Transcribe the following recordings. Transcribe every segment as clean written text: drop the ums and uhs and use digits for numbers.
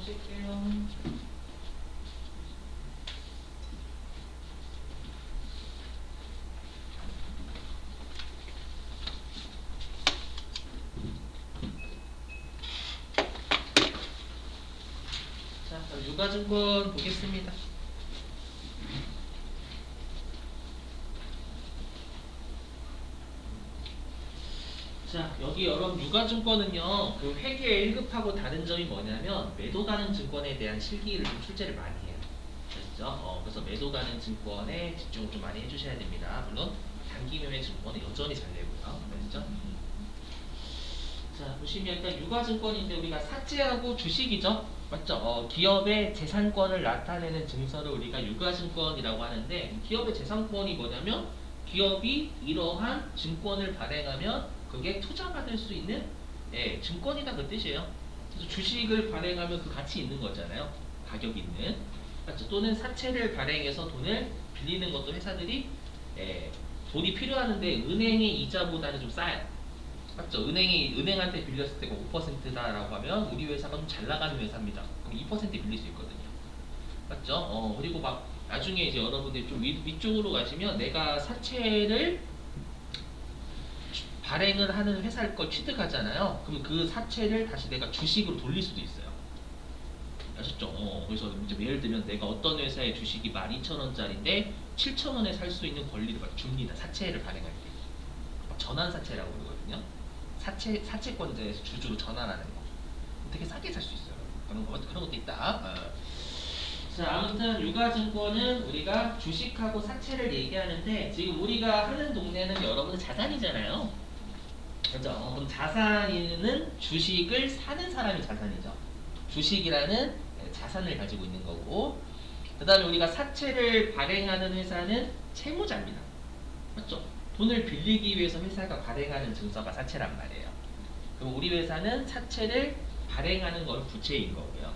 보실게요. 자, 유가증권 보겠습니다. 자, 여기 여러분 유가증권은요, 그 회계 1급하고 다른 점이 뭐냐면 매도 가능 증권에 대한 실기를 좀 출제를 많이 해요. 그렇죠? 그래서 매도 가능 증권에 집중을 좀 많이 해주셔야 됩니다. 물론 단기 매매 증권은 여전히 잘 내고요. 그렇죠? 자, 보시면 일단 유가증권인데 우리가 사채하고 주식이죠. 맞죠? 기업의 재산권을 나타내는 증서를 우리가 유가증권이라고 하는데 기업의 재산권이 뭐냐면 기업이 이러한 증권을 발행하면 그게 투자받을 수 있는 증권이다 그 뜻이에요. 그래서 주식을 발행하면 그 가치 있는 거잖아요. 가격 있는. 맞죠? 또는 사채를 발행해서 돈을 빌리는 것도 회사들이 돈이 필요하는데 은행의 이자보다는 좀 싸요. 맞죠? 은행한테 빌렸을 때가 5%다라고 하면 우리 회사가 좀 잘 나가는 회사입니다. 그럼 2% 빌릴 수 있거든요. 맞죠? 그리고 막 나중에 이제 여러분들이 좀 위쪽으로 가시면 내가 사채를 발행을 하는 회사를 걸 취득하잖아요. 그럼 그 사채를 다시 내가 주식으로 돌릴 수도 있어요. 아셨죠? 그래서 이제 예를 들면 내가 어떤 회사의 주식이 12,000원짜리인데 7,000원에 살 수 있는 권리를 막 줍니다. 사채를 발행할 때. 전환 사채라고 그러거든요. 사채권자에서 주주로 전환하는 거. 되게 싸게 살 수 있어요. 그런 것도 있다. 자, 아무튼 유가증권은 우리가 주식하고 사채를 얘기하는데 지금 우리가 하는 동네는 여러분 자산이잖아요. 그렇죠? 그럼 자산은 주식을 사는 사람이 자산이죠. 주식이라는 자산을 가지고 있는 거고 그 다음에 우리가 사채를 발행하는 회사는 채무자입니다. 맞죠? 돈을 빌리기 위해서 회사가 발행하는 증서가 사채란 말이에요. 그럼 우리 회사는 사채를 발행하는 걸 부채인 거고요.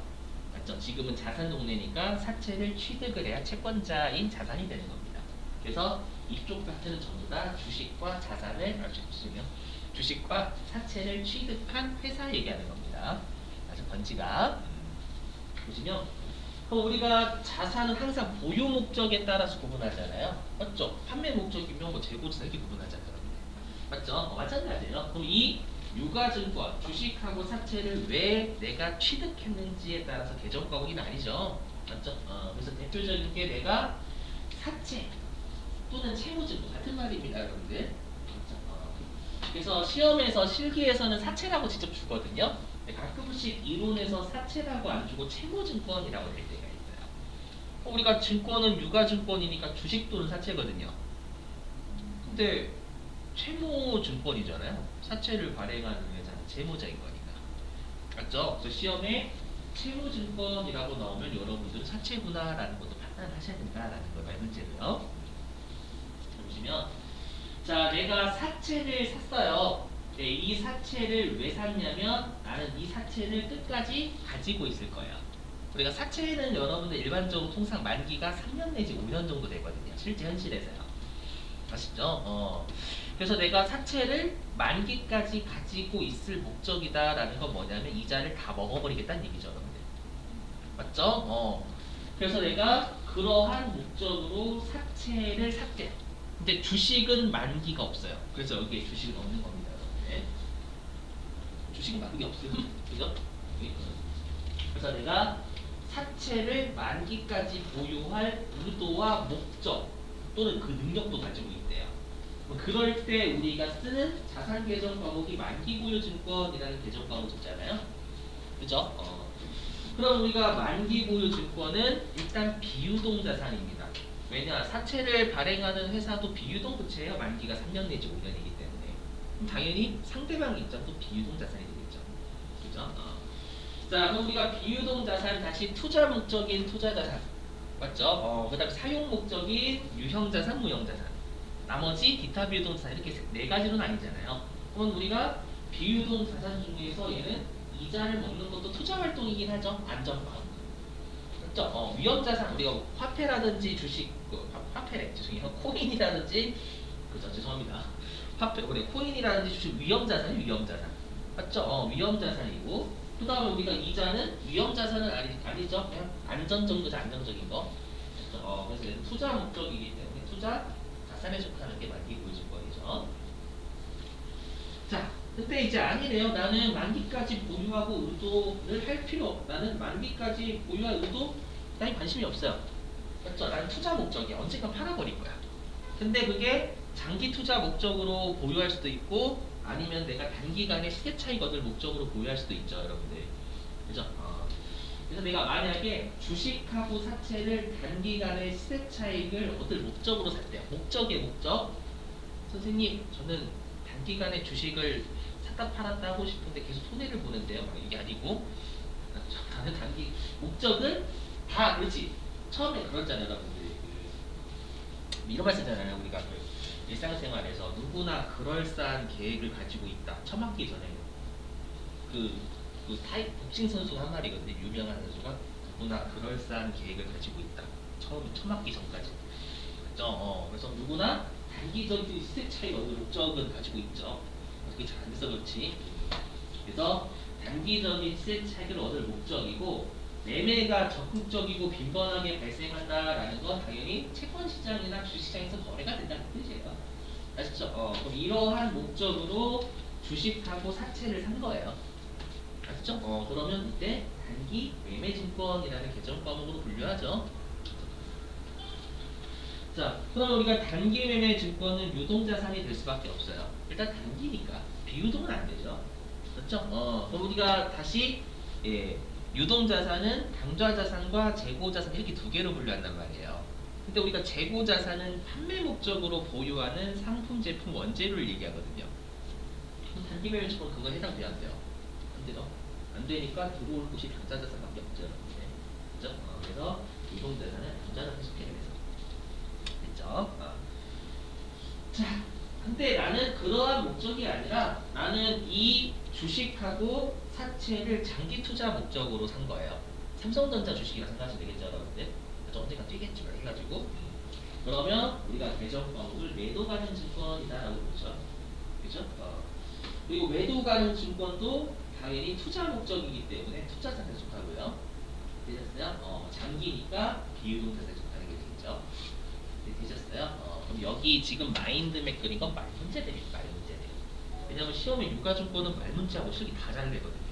맞죠? 지금은 자산 동네니까 사채를 취득을 해야 채권자인 자산이 되는 겁니다. 그래서 이쪽 파트는 전부 다 주식과 자산을 주식과 사채를 취득한 회사 얘기하는 겁니다. 아주 번지가 보시면 그럼 우리가 자산은 항상 보유 목적에 따라서 구분하잖아요. 맞죠? 판매 목적이면 뭐 재고지사 이렇게 구분하잖아요. 맞죠? 마찬가지예요. 그럼 이 유가증권, 주식하고 사채를 왜 내가 취득했는지에 따라서 계정 과목이 나뉘죠. 맞죠? 그래서 대표적인 게 내가 사채 또는 채무증권 같은 말입니다, 여러분들. 그렇죠? 그래서 시험에서 실기에서는 사채라고 직접 주거든요. 가끔씩 이론에서 사채라고 안 주고 채무증권이라고 될 때가 있어요. 우리가 증권은 유가증권이니까 주식 또는 사채거든요. 근데 채무증권이잖아요. 사채를 발행하는 회사는 채무자인 거니까. 맞죠? 그래서 시험에 채무증권이라고 나오면 여러분들은 사채구나라는 것도 판단하셔야 된다라는 거예요. 문제로요. 보시면 자, 내가 사채를 샀어요. 네, 이 사채를 왜 샀냐면 나는 이 사채를 끝까지 가지고 있을 거예요. 우리가 사채는 여러분들 일반적으로 통상 만기가 3년 내지 5년 정도 되거든요. 실제 현실에서요. 아시죠? 그래서 내가 사채를 만기까지 가지고 있을 목적이다라는 건 뭐냐면 이자를 다 먹어버리겠다는 얘기죠, 여러분들. 맞죠? 그래서 내가 그러한 목적으로 사채를 샀대요. 근데 주식은 만기가 없어요. 그래서 여기에 주식은 없는 겁니다, 여러분들. 주식은 만기 없어요. 그죠? 그래서 내가 사채를 만기까지 보유할 의도와 목적 또는 그 능력도 가지고 있대요. 그럴 때 우리가 쓰는 자산 계정 과목이 만기 보유 증권이라는 계정 과목 있잖아요. 그죠? 그럼 우리가 만기 보유 증권은 일단 비유동 자산입니다. 왜냐? 사채를 발행하는 회사도 비유동 부채예요. 만기가 3년 내지 5년이기 때문에. 그럼 당연히 상대방 입장도 비유동 자산이 되겠죠. 그죠? 자, 그럼 우리가 비유동 자산 다시 투자 목적인 투자 자산. 맞죠? 그 다음에 사용 목적인 유형 자산, 무형 자산. 나머지 기타 비유동 자산 이렇게 네 가지로 나뉘잖아요. 그럼 우리가 비유동 자산 중에서 얘는 이자를 먹는 것도 투자 활동이긴 하죠. 안전빵. 그렇죠? 위험 자산 우리가 화폐라든지 주식, 화폐래 죄송해요. 코인이라든지 그죠? 죄송합니다. 화폐 우리 코인이라든지 주식 위험 자산이 위험 자산. 맞죠? 위험 자산이고 그 다음에 우리가 이자는 위험 자산은 아니죠. 그냥 안전정도자 안정적인 거. 그래서 얘는 투자 목적이기 때문에 투자 자산에 속하는 게 만기 보유증권이죠. 자, 근데 이제 아니래요. 나는 만기까지 보유하고 의도를 할 필요 없. 나는 만기까지 보유할 의도 나에 관심이 없어요. 맞죠? 나는 투자 목적이야. 언젠가 팔아버릴 거야. 근데 그게 장기 투자 목적으로 보유할 수도 있고 아니면 내가 단기간에 시세 차익 얻을 목적으로 보유할 수도 있죠, 여러분들. 그죠? 그래서 내가 만약에 주식하고 사채를 단기간에 시세 차익을 얻을 목적으로 샀대요. 목적의 목적. 선생님, 저는 단기간에 주식을 샀다 팔았다 하고 싶은데 계속 손해를 보는데요. 이게 아니고 나는 단기 목적은 다 그렇지. 처음에 그랬잖아요, 여러분들. 이런 말 쓰잖아요. 우리가 일상생활에서 누구나 그럴싸한 계획을 가지고 있다. 처음 맞기 전에 타이 복싱 선수가 한 말이거든요. 유명한 선수가 누구나 그럴싸한 계획을 가지고 있다. 처음 맞기 전까지. 그렇죠? 그래서 누구나 단기적인 시세 차익 얻을 목적은 가지고 있죠. 그게 잘 안 돼서 그렇지. 그래서 단기적인 시세 차익을 얻을 목적이고 매매가 적극적이고 빈번하게 발생한다라는 건 당연히 채권 시장이나 주식 시장에서 거래가 된다는 뜻이에요. 아시죠? 그럼 이러한 목적으로 주식하고 사채를 산 거예요. 아시죠? 그러면 이때 단기 매매증권이라는 개정 과목으로 분류하죠. 자, 그럼 우리가 단기 매매 증권은 유동자산이 될 수밖에 없어요. 일단 단기니까 비유동은 안 되죠. 그렇죠? 그럼 우리가 다시 유동자산은 당좌자산과 재고자산 이렇게 두 개로 분류한단 말이에요. 근데 우리가 재고자산은 판매 목적으로 보유하는 상품, 제품, 원재료를 얘기하거든요. 그럼 단기 매매 증권 그거 해당돼요, 안 돼요? 안 돼요. 안 되니까 들어올 곳이 당좌자산밖에 없죠, 여러분들. 그렇죠? 그래서 유동자산은 당좌자산에 속해요. 됐죠? 자, 근데 나는 그러한 목적이 아니라 나는 이 주식하고 사채를 장기 투자 목적으로 산 거예요. 삼성전자 주식이라 생각하시면 되겠죠, 여러분들? 그래서 언젠가 뛰겠지, 막 해가지고. 그러면 우리가 개정 과목을 매도 가능 증권이다라고 보죠. 그죠? 그리고 매도 가능 증권도 당연히 투자 목적이기 때문에 투자자산에 속하고요. 되셨어요? 장기니까 비유동자산에 속하는 게 되겠죠. 되셨어요? 그럼 여기 지금 마인드맵 그린 건 말문제들이에요. 말문제들. 왜냐면 시험에 유가증권은 말문제하고 실기 다 잘 내거든요.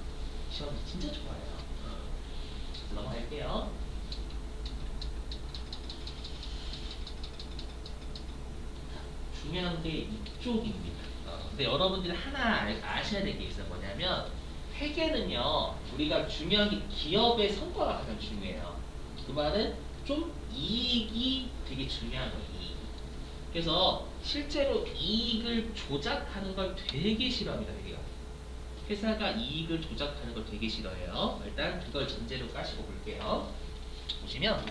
시험이 진짜 좋아요. 넘어갈게요. 중요한 게 이쪽입니다. 근데 여러분들이 하나 아셔야 될 게 있어요. 뭐냐면 회계는요. 우리가 중요한 게 기업의 성과가 가장 중요해요. 그 말은 좀 이익이 되게 중요한 거예요. 이익. 그래서 실제로 이익을 조작하는 걸 되게 싫어합니다. 회사가 이익을 조작하는 걸 되게 싫어해요. 일단 그걸 전제로 까시고 볼게요. 보시면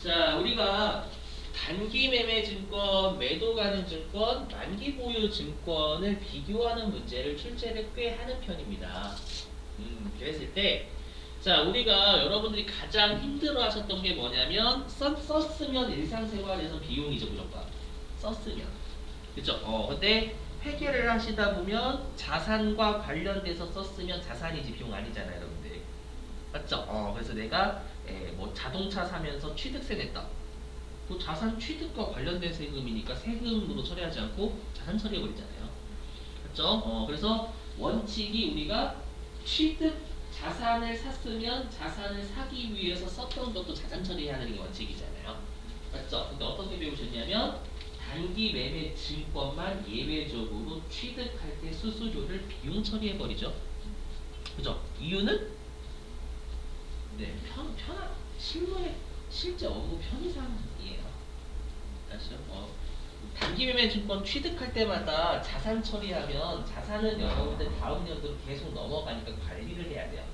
자, 우리가 단기 매매 증권, 매도 가능 증권, 만기 보유 증권을 비교하는 문제를 출제를 꽤 하는 편입니다. 그랬을 때 자, 우리가 여러분들이 가장 힘들어 하셨던 게 뭐냐면 썼으면 일상생활에서 비용이죠, 무조건. 썼으면. 그쵸? 근데 회계를 하시다 보면 자산과 관련돼서 썼으면 자산이지 비용 아니잖아요, 여러분들. 맞죠? 그래서 내가 뭐 자동차 사면서 취득세 냈다. 그 자산 취득과 관련된 세금이니까 세금으로 처리하지 않고 자산 처리해버리잖아요. 맞죠? 그래서 원칙이 우리가 취득 자산을 샀으면 자산을 사기 위해서 썼던 것도 자산 처리해야 하는 게 원칙이잖아요. 맞죠? 근데 어떻게 배우셨냐면 단기 매매 증권만 예외적으로 취득할 때 수수료를 비용 처리해버리죠. 그죠? 이유는 실무의 실제 업무 편의상이에요. 아시죠? 단기 매매 증권 취득할 때마다 자산 처리하면 자산은 여러분들 다음 연도로 계속 넘어가니까 관리를 해야 돼요.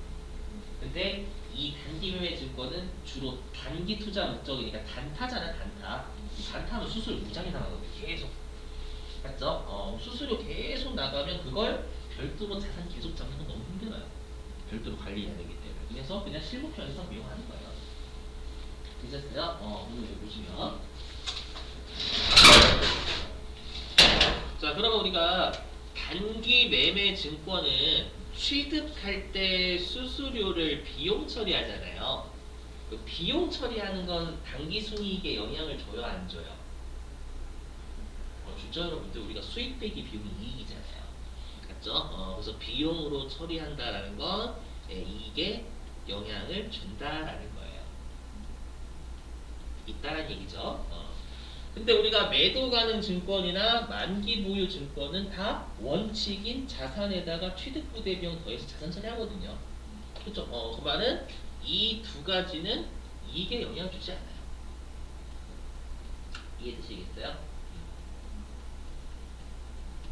근데 이 단기 매매 증권은 주로 단기 투자 목적이니까 단타잖아, 단타. 단타는 수수료 무장이 나가거든요. 계속. 맞죠? 수수료 계속 나가면 그걸 별도로 자산 계속 잡는 건 너무 힘들어요. 별도로 관리해야 되기 때문에. 그래서 그냥 실무 편의상 비용하는 거예요. 되셨어요? 오늘 여기 보시면. 자, 그러면 우리가 단기 매매 증권은 취득할 때 수수료를 비용 처리하잖아요. 그 비용 처리하는 건 당기순이익에 영향을 줘요, 안 줘요? 주죠, 여러분들. 우리가 수익 빼기 비용이 이익이잖아요. 맞죠? 그래서 비용으로 처리한다라는 건 이익에 영향을 준다라는 거예요. 있다라는 얘기죠. 근데 우리가 매도 가능 증권이나 만기 보유 증권은 다 원칙인 자산에다가 취득부대 비용 더해서 자산 처리하거든요. 그렇죠? 그 말은 이 두 가지는 이익에 영향을 주지 않아요. 이해되시겠어요?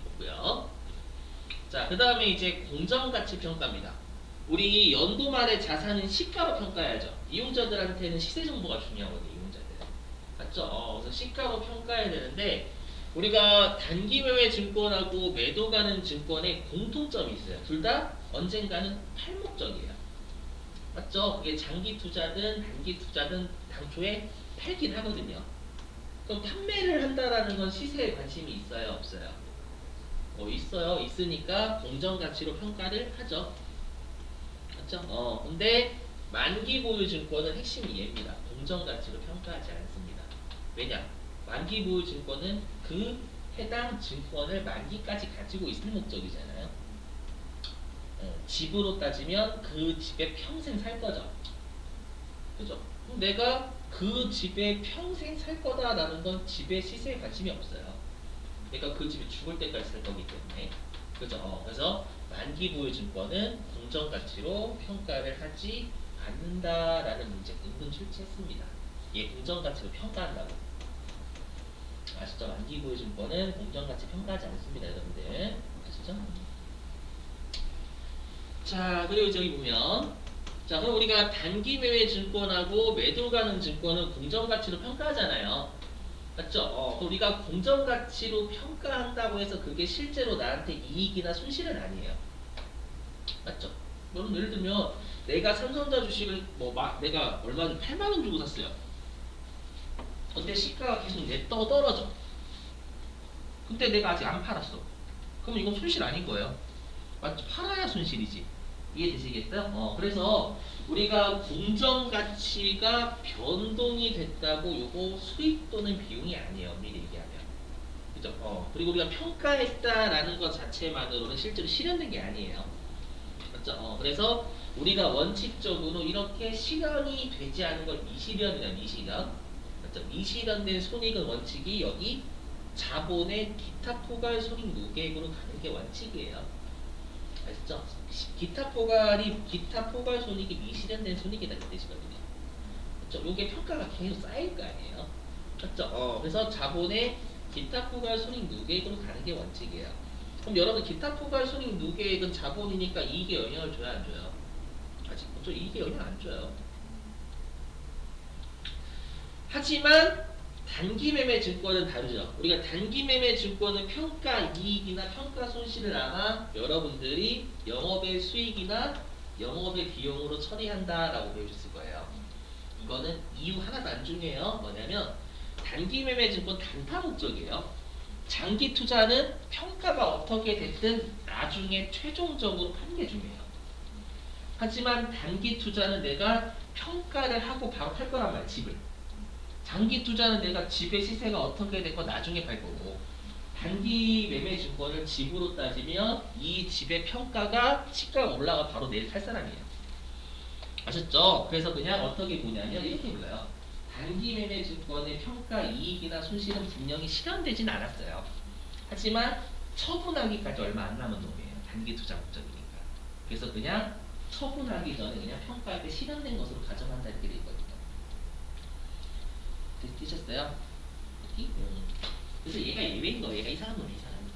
좋고요. 자, 그 다음에 이제 공정가치 평가입니다. 우리 연도 말에 자산은 시가로 평가해야죠. 이용자들한테는 시세 정보가 중요하거든요. 이용자들은. 맞죠? 그래서 시가로 평가해야 되는데 우리가 단기 매매 증권하고 매도 가는 증권에 공통점이 있어요. 둘 다 언젠가는 팔목적이에요. 맞죠? 그게 장기 투자든 단기 투자든 당초에 팔긴 하거든요. 그럼 판매를 한다라는 건 시세에 관심이 있어요? 없어요? 있어요. 있으니까 공정가치로 평가를 하죠. 맞죠? 근데 만기 보유 증권은 핵심이 얘입니다. 공정가치로 평가하지 않습니다. 왜냐? 만기 보유 증권은 그 해당 증권을 만기까지 가지고 있을 목적이잖아요. 집으로 따지면 그 집에 평생 살 거죠. 그죠? 그럼 내가 그 집에 평생 살 거다라는 건 집의 시세에 관심이 없어요. 그러니까 그 집에 죽을 때까지 살 거기 때문에. 그죠? 그래서 만기 보유 증권은 공정가치로 평가를 하지 않는다라는 문제 은근 출제했습니다. 얘 공정가치로 평가한다고. 아시죠? 만기 보유 증권은 공정가치 평가하지 않습니다, 여러분들. 아시죠? 자, 그리고 저기 보면, 자, 그럼 우리가 단기 매매 증권하고 매도 가능 증권은 공정가치로 평가하잖아요. 맞죠? 우리가 공정가치로 평가한다고 해서 그게 실제로 나한테 이익이나 손실은 아니에요. 맞죠? 여러분, 예를 들면 내가 삼성전자 주식을 내가 얼마 전 8만 원 주고 샀어요. 근데 시가가 계속 떨어져. 근데 내가 아직 안 팔았어. 그럼 이건 손실 아닌 거예요. 맞죠? 팔아야 손실이지. 이해되시겠어요? 그래서 우리가 공정가치가 변동이 됐다고 요거 수익 또는 비용이 아니에요. 미리 얘기하면. 그죠? 그리고 우리가 평가했다라는 것 자체만으로는 실제로 실현된 게 아니에요. 맞죠? 그래서 우리가 원칙적으로 이렇게 실현이 되지 않은 걸 미실현이나 미실현. 맞죠? 미실현된 손익은 원칙이 여기 자본의 기타 포괄 손익 누계액으로 가는 게 원칙이에요. 아시죠? 기타 포괄 손익이 미실현된 손익이다 그 뜻이거든요. 그렇죠? 요게 평가가 계속 쌓일 거 아니에요. 그렇죠? 그래서 자본의 기타 포괄 손익 누계액으로 가는 게 원칙이에요. 그럼 여러분 기타 포괄 손익 누계액은 자본이니까 이익에 영향을 줘야 안 줘요? 아직 그렇죠? 이익에 영향 안 줘요. 하지만 단기 매매 증권은 다르죠. 우리가 단기 매매 증권은 평가 이익이나 평가 손실을 아마 여러분들이 영업의 수익이나 영업의 비용으로 처리한다라고 배우셨을 거예요. 이거는 이유 하나도 안 중요해요. 뭐냐면 단기 매매 증권 단타 목적이에요. 장기 투자는 평가가 어떻게 됐든 나중에 최종적으로 파는 게 중요해요. 하지만 단기 투자는 내가 평가를 하고 바로 팔 거란 말이야, 집을. 장기 투자는 내가 집의 시세가 어떻게 됐고 나중에 팔 거고, 단기 매매 증권을 집으로 따지면 이 집의 평가가 시가가 올라가 바로 내일 팔 사람이에요. 아셨죠? 그래서 그냥 어떻게 보냐면 이렇게 불러요. 단기 매매 증권의 평가 이익이나 손실은 분명히 실현되진 않았어요. 하지만 처분하기까지 얼마 안 남은 놈이에요. 단기 투자 목적이니까. 그래서 그냥 처분하기 전에 그냥 평가할 때 실현된 것으로 가정한다 이렇게 돼 있거든요. 되셨어요? 그래서 얘가 예외인 거예요. 얘가 이상한 놈이야, 이상한 놈.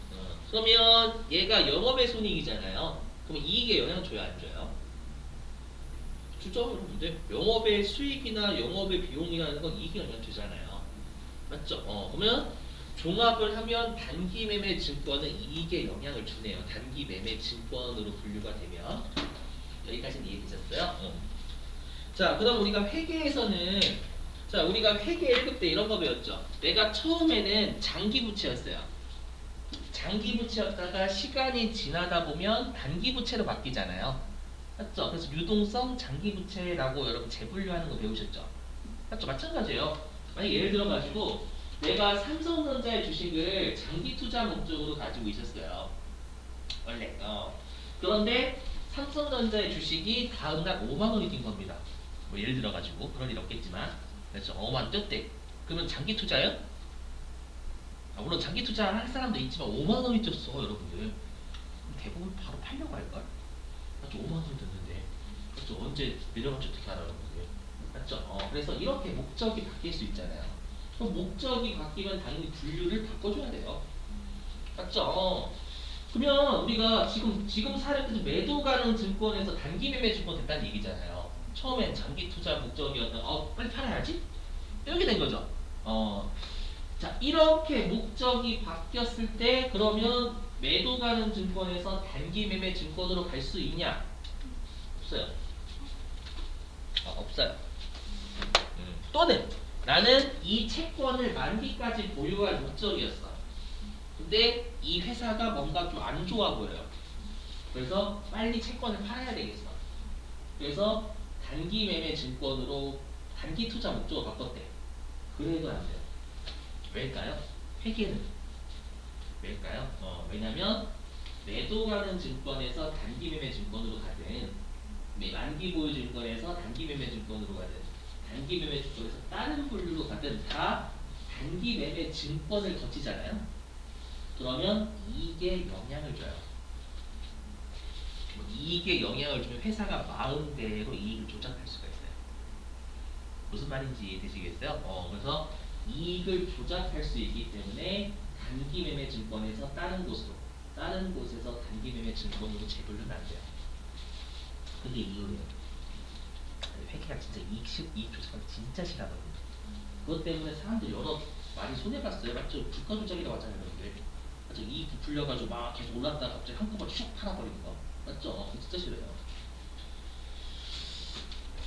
그러면 얘가 영업의 손익이잖아요. 그러면 이익에 영향 줘야 안 줘요? 주죠, 여러분들. 영업의 수익이나 영업의 비용이라는 건 이익에 영향 주잖아요. 맞죠? 그러면 종합을 하면 단기 매매 증권은 이익에 영향을 주네요. 단기 매매 증권으로 분류가 되면. 여기까지는 이해되셨어요? 자, 그럼 우리가 회계에서는 우리가 회계 1급 때 이런 거 배웠죠. 내가 처음에는 장기 부채였어요. 장기 부채였다가 시간이 지나다 보면 단기 부채로 바뀌잖아요. 맞죠? 그래서 유동성 장기 부채라고 여러분 재분류하는 거 배우셨죠? 맞죠? 마찬가지예요. 만약 예를 들어 가지고 내가 삼성전자의 주식을 장기 투자 목적으로 가지고 있었어요. 원래. 그런데 삼성전자의 주식이 다음날 5만 원이 뛴 겁니다. 뭐 예를 들어 가지고 그럴 일 없겠지만, 그래서 5만 원 뛰었대. 그러면 장기 투자예요? 물론 장기 투자할 사람도 있지만 5만 원이 뛰었어, 여러분들. 그럼 대부분 바로 팔려고 할걸? 맞죠? 5만 원이 뛰었는데. 맞죠? 언제 내려갈지 어떻게 알아요, 여러분들? 맞죠? 그래서 이렇게 목적이 바뀔 수 있잖아요. 그럼 목적이 바뀌면 당연히 분류를 바꿔줘야 돼요. 맞죠? 그러면 우리가 지금 사례도 매도 가능 증권에서 단기 매매 증권 됐다는 얘기잖아요. 처음엔 장기 투자 목적이었던 빨리 팔아야지? 이렇게 된 거죠. 자, 이렇게 목적이 바뀌었을 때 그러면 매도 가능 증권에서 단기 매매 증권으로 갈 수 있냐? 없어요. 없어요. 또는 나는 이 채권을 만기까지 보유할 목적이었어. 근데 이 회사가 뭔가 좀 안 좋아 보여요. 그래서 빨리 채권을 팔아야 되겠어. 그래서 단기 매매 증권으로 단기 투자 목적을 바꿨대. 그래도 안 돼요. 왜일까요? 회계는. 왜일까요? 왜냐면 매도 가능 증권에서 단기 매매 증권으로 가든 만기 보유 증권에서 단기 매매 증권으로 가든 단기 매매 증권에서 다른 분류로 가든 다 단기 매매 증권을 거치잖아요. 그러면 이익에 영향을 줘요. 이익에 영향을 주면 회사가 마음대로 이익을 조작할 수가 있어요. 무슨 말인지 이해되시겠어요? 그래서 이익을 조작할 수 있기 때문에 단기 매매 증권에서 다른 곳에서 단기 매매 증권으로 재분류는 안 돼요. 근데 이유는 회계가 진짜 이익 조작을 진짜 싫어하거든요. 그것 때문에 사람들 여러 많이 손해봤어요. 맞죠? 주가 조작이라고 하잖아요, 여러분들. 맞죠? 이익 부풀려가지고 막 계속 올랐다가 갑자기 한꺼번에 슉 팔아버리는 거. 맞죠? 그거 진짜 싫어요.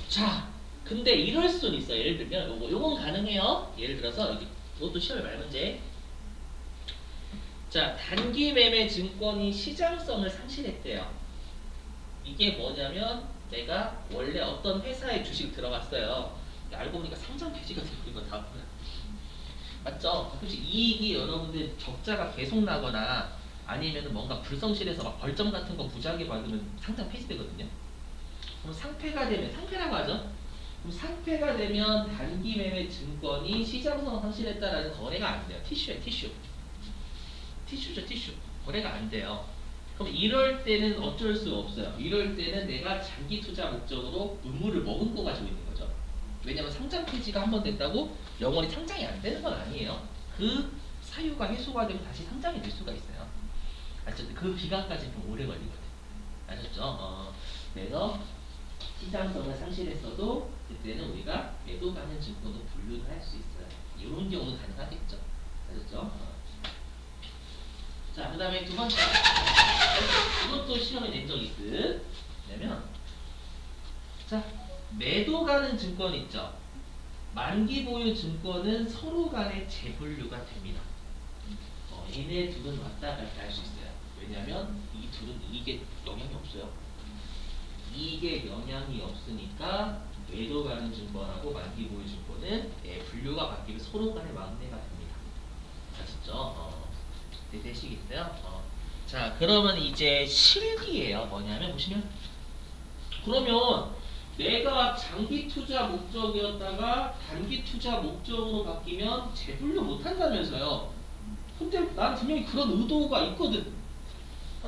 자, 근데 이럴 수는 있어요. 예를 들면 요건 가능해요. 예를 들어서 이것도 시험에 말 문제. 자, 단기 매매 증권이 시장성을 상실했대요. 이게 뭐냐면 내가 원래 어떤 회사에 주식 들어갔어요. 알고 보니까 상장 폐지가 되는 거 다 맞죠? 가끔씩 이익이 여러분들 적자가 계속 나거나 아니면 뭔가 불성실해서 막 벌점 같은 거 부작위 받으면 상장 폐지되거든요. 그럼 상폐가 되면 상폐라고 하죠. 그럼 상폐가 되면 단기 매매 증권이 시장성 상실했다라는 거래가 안 돼요. 티슈예요, 티슈. 티슈죠, 티슈. 거래가 안 돼요. 그럼 이럴 때는 어쩔 수 없어요. 이럴 때는 내가 장기 투자 목적으로 의무를 머금고 가지고 있는 거죠. 왜냐면 상장 폐지가 한 번 됐다고 영원히 상장이 안 되는 건 아니에요. 그 사유가 해소가 되면 다시 상장이 될 수가 있어요. 아셨죠? 그 기간까지 좀 오래 걸리거든요. 아셨죠? 그래서 시장성을 상실했어도 그때는 우리가 매도 가능 증권으로 분류를 할 수 있어요. 이런 경우는 가능하겠죠. 아셨죠? 자, 그 다음에 두 번째. 이것도 시험에 낸 적이 있듯. 왜냐면, 자, 매도 가능 증권 있죠. 만기 보유 증권은 서로 간에 재분류가 됩니다. 얘네 둘은 왔다 갔다 할 수 있어요. 왜냐면 이 둘은 이익에 영향이 없어요. 이익에 영향이 없으니까 매도 가능 증권하고 만기 보유 증권은 분류가 바뀌면 서로 간에 왕래가 됩니다. 아셨죠? 네, 되시겠어요? 자, 그러면 이제 실기예요. 뭐냐면 보시면 그러면 내가 장기 투자 목적이었다가 단기 투자 목적으로 바뀌면 재분류 못 한다면서요. 근데 난 분명히 그런 의도가 있거든.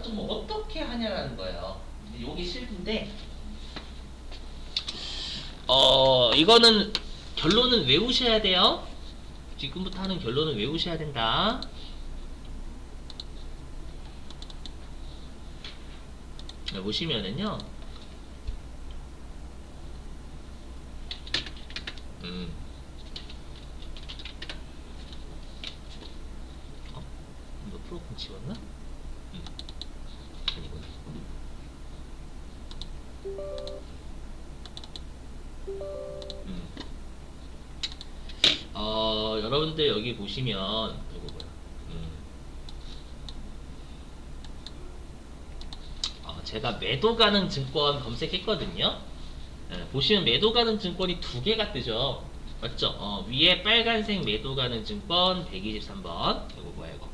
좀 어떻게 하냐는 거예요. 요게 실기인데 이거는 결론은 외우셔야 돼요. 지금부터 하는 결론은 외우셔야 된다. 보시면은요. 너 프로그램 지웠나? 아니구나. 여러분들 여기 보시면 이거 뭐야? 제가 매도 가능 증권 검색했거든요. 보시면 매도 가능 증권이 두 개가 뜨죠. 맞죠? 위에 빨간색 매도 가능 증권 123번. 이거 뭐야 이거?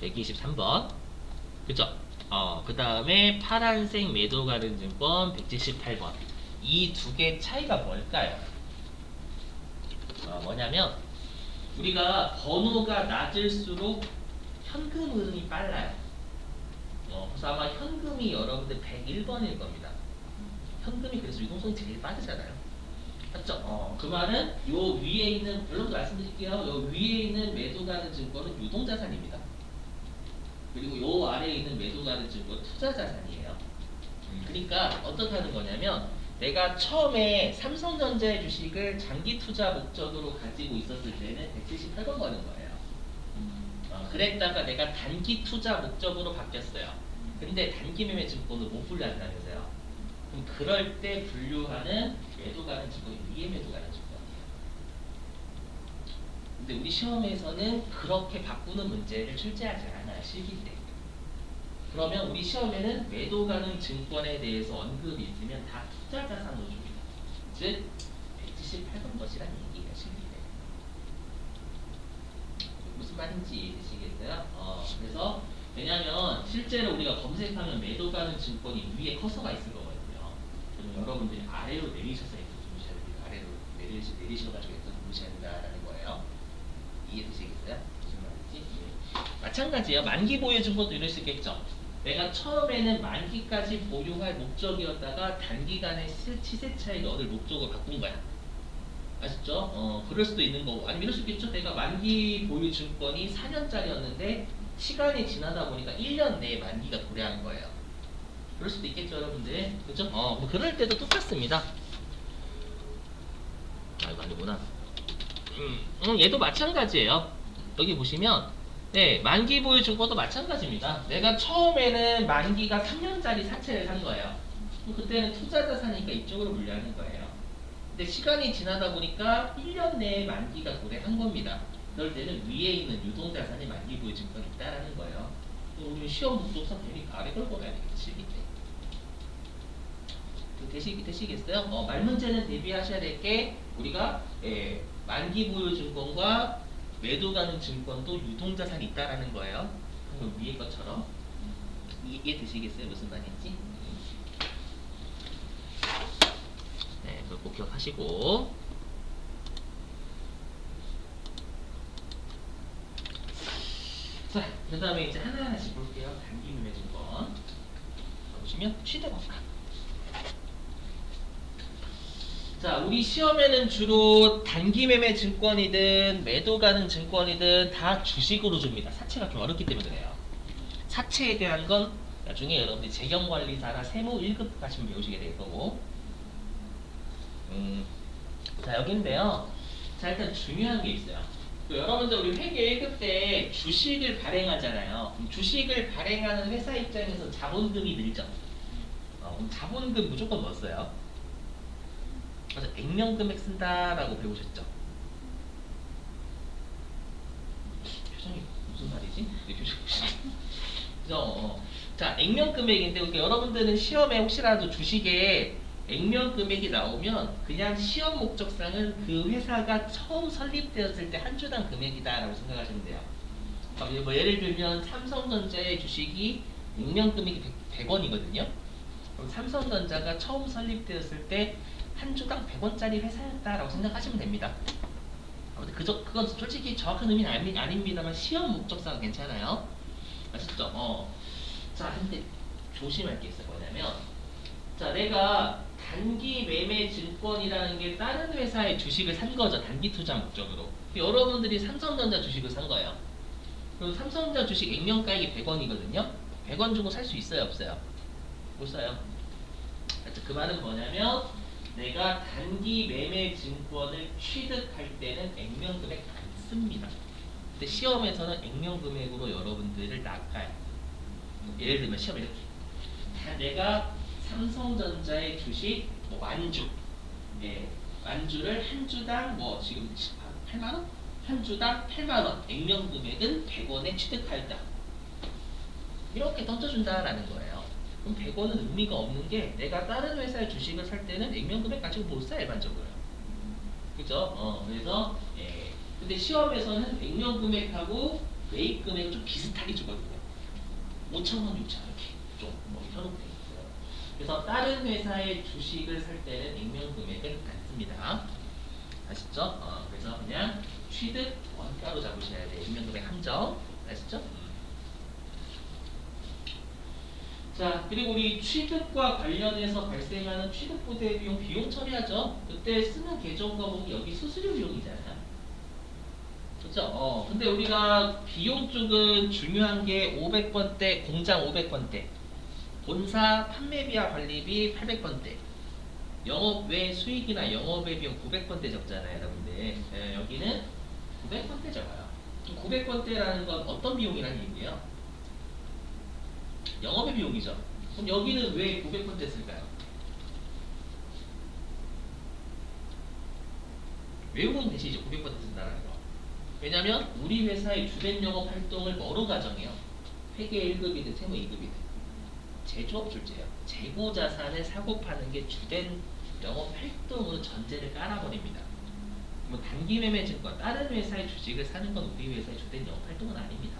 123번. 그죠? 그 다음에 파란색 매도 가능 증권 178번. 이 두 개 차이가 뭘까요? 뭐냐면 우리가 번호가 낮을수록 현금 흐름이 빨라요. 그래서 아마 현금이 여러분들 101번일 겁니다. 현금이 그래서 유동성이 제일 빠르잖아요. 맞죠? 그 말은 요 위에 있는, 물론 말씀드릴게요. 요 위에 있는 매도 가능 증권은 유동자산입니다. 그리고 요 아래에 있는 매도 가능 증권은 투자자산이에요. 그러니까 어떻게 하는 거냐면 내가 처음에 삼성전자의 주식을 장기 투자 목적으로 가지고 있었을 때는 178번 거는 거예요. 그랬다가 내가 단기 투자 목적으로 바뀌었어요. 근데 단기 매매 증권을 못 분류한다면서요. 그럼 그럴 때 분류하는 매도 가능 증권이 위에 매도 가능 증권이에요. 근데 우리 시험에서는 그렇게 바꾸는 문제를 출제하지 않아요. 실기 때. 그러면 우리 시험에는 매도 가능 증권에 대해서 언급이 있으면 다 투자 자산으로 줍니다. 즉 178번 것이란 얘기예요. 실기 때. 무슨 말인지 이해되시겠어요? 그래서 왜냐면 실제로 우리가 검색하면 매도 가능 증권이 위에 커서가 있을 거거든요. 그러면 여러분들이 아래로 내리셔서 주무셔야 됩니다. 아래로 내리셔가지고 주무셔야 된다라는 거예요. 이해되시겠어요? 무슨 말인지? 마찬가지예요. 만기 보유 증권도 이럴 수 있겠죠. 내가 처음에는 만기까지 보유할 목적이었다가 단기간에 시세 차익을 얻을 목적으로 바꾼 거야. 아셨죠? 그럴 수도 있는 거고, 아니면 이럴 수 있겠죠. 내가 만기 보유 증권이 4년짜리였는데 시간이 지나다 보니까 1년 내에 만기가 도래한 거예요. 그럴 수도 있겠죠, 여러분들. 그죠? 뭐 그럴 때도 똑같습니다. 이거 아니구나. 얘도 마찬가지예요. 여기 보시면 네, 만기 보유 증권도 마찬가지입니다. 내가 처음에는 만기가 3년짜리 사채를 산 거예요. 그때는 투자 자산이니까 이쪽으로 분류하는 거예요. 근데 시간이 지나다 보니까 1년 내에 만기가 도래한 겁니다. 그럴 때는 위에 있는 유동자산이 만기 보유 증권이 있다라는 거예요. 우리 시험 목적상 괜히 아래 걸 걸어야 되겠지. 되시겠어요? 말 문제는 대비하셔야 될 게 우리가 만기 보유 증권과 매도 가능 증권도 유동자산이 있다라는 거예요. 그럼 위에 것처럼 이해되시겠어요? 무슨 말인지? 네, 그걸 꼭 기억하시고. 자, 그 다음에 이제 하나하나씩 볼게요. 단기 매매 증권. 보시면 취득원가. 자, 우리 시험에는 주로 단기 매매 증권이든 매도 가능 증권이든 다 주식으로 줍니다. 사채가 좀 어렵기 때문에 그래요. 사채에 대한 건 나중에 여러분들이 재경관리사나 세무 1급 가시면 배우시게 될 거고. 자, 여기인데요. 자, 일단 중요한 게 있어요. 여러분들 우리 회계 1급 때 주식을 발행하잖아요. 그럼 주식을 발행하는 회사 입장에서 자본금이 늘죠. 그럼 자본금 무조건 뭐 써요? 맞아, 액면금액 쓴다라고 배우셨죠? 표정이 무슨 말이지? 내 표정 그죠? 자, 액면금액인데 그러니까 여러분들은 시험에 혹시라도 주식에 액면금액이 나오면 그냥 시험 목적상은 그 회사가 처음 설립되었을 때 한 주당 금액이다라고 생각하시면 돼요. 뭐 예를 들면 삼성전자의 주식이 액면금액이 100원이거든요. 그럼 삼성전자가 처음 설립되었을 때 한 주당 100원짜리 회사였다라고 생각하시면 됩니다. 그건 솔직히 정확한 의미는 아닙니다만 시험 목적상 괜찮아요. 아셨죠? 자, 근데 조심할 게 있어요. 뭐냐면 자, 내가 단기 매매 증권이라는 게 다른 회사의 주식을 산 거죠. 단기 투자 목적으로. 여러분들이 삼성전자 주식을 산 거예요. 그럼 삼성전자 주식 액면가액이 100원이거든요. 100원 주고 살 수 있어요? 없어요? 못 사요. 그 말은 뭐냐면 내가 단기 매매 증권을 취득할 때는 액면금액 안 씁니다. 근데 시험에서는 액면금액으로 여러분들을 낚아요. 예를 들면 시험 이렇게 내가 삼성전자의 주식 뭐 완주 완주를 한 주당 뭐 지금 8만원? 한 주당 8만원 액면금액은 100원에 취득하였다. 이렇게 던져준다라는 거예요. 그럼 100원은 의미가 없는 게 내가 다른 회사의 주식을 살 때는 액면금액 가지고 못 사, 일반적으로. 그죠? 그래서 근데 시험에서는 액면 금액하고 매입 금액을 좀 비슷하게 주거든요. 5,000원, 6,000원 이렇게 좀뭐 현혹돼 있어요. 그래서 다른 회사의 주식을 살 때는 액면 금액은 안 씁니다. 아시죠? 그래서 그냥 취득 원가로 잡으셔야 돼요. 액면 금액 함정. 아시죠? 자, 그리고 우리 취득과 관련해서 발생하는 취득 부대 비용 처리하죠. 그때 쓰는 계정 과목이 여기 수수료 비용이잖아요. 그렇죠? 근데 우리가 비용 쪽은 중요한 게 500번대, 공장 500번대, 본사 판매비와 관리비 800번대, 영업 외 수익이나 영업외 비용 900번대 적잖아요, 여러분들. 여기는 900번대 적어요. 900번대라는 건 어떤 비용이라는 얘기예요? 영업의 비용이죠. 그럼 여기는 왜 900번대 쓸까요? 외우면 되시죠, 900번대 쓴다는 거. 왜냐면 우리 회사의 주된 영업 활동을 뭐로 가정해요? 회계 1급이든 세무 2급이든 제조업 출제예요. 재고 자산을 사고 파는 게 주된 영업 활동으로 전제를 깔아버립니다. 뭐 단기 매매 증권, 다른 회사의 주식을 사는 건 우리 회사의 주된 영업 활동은 아닙니다.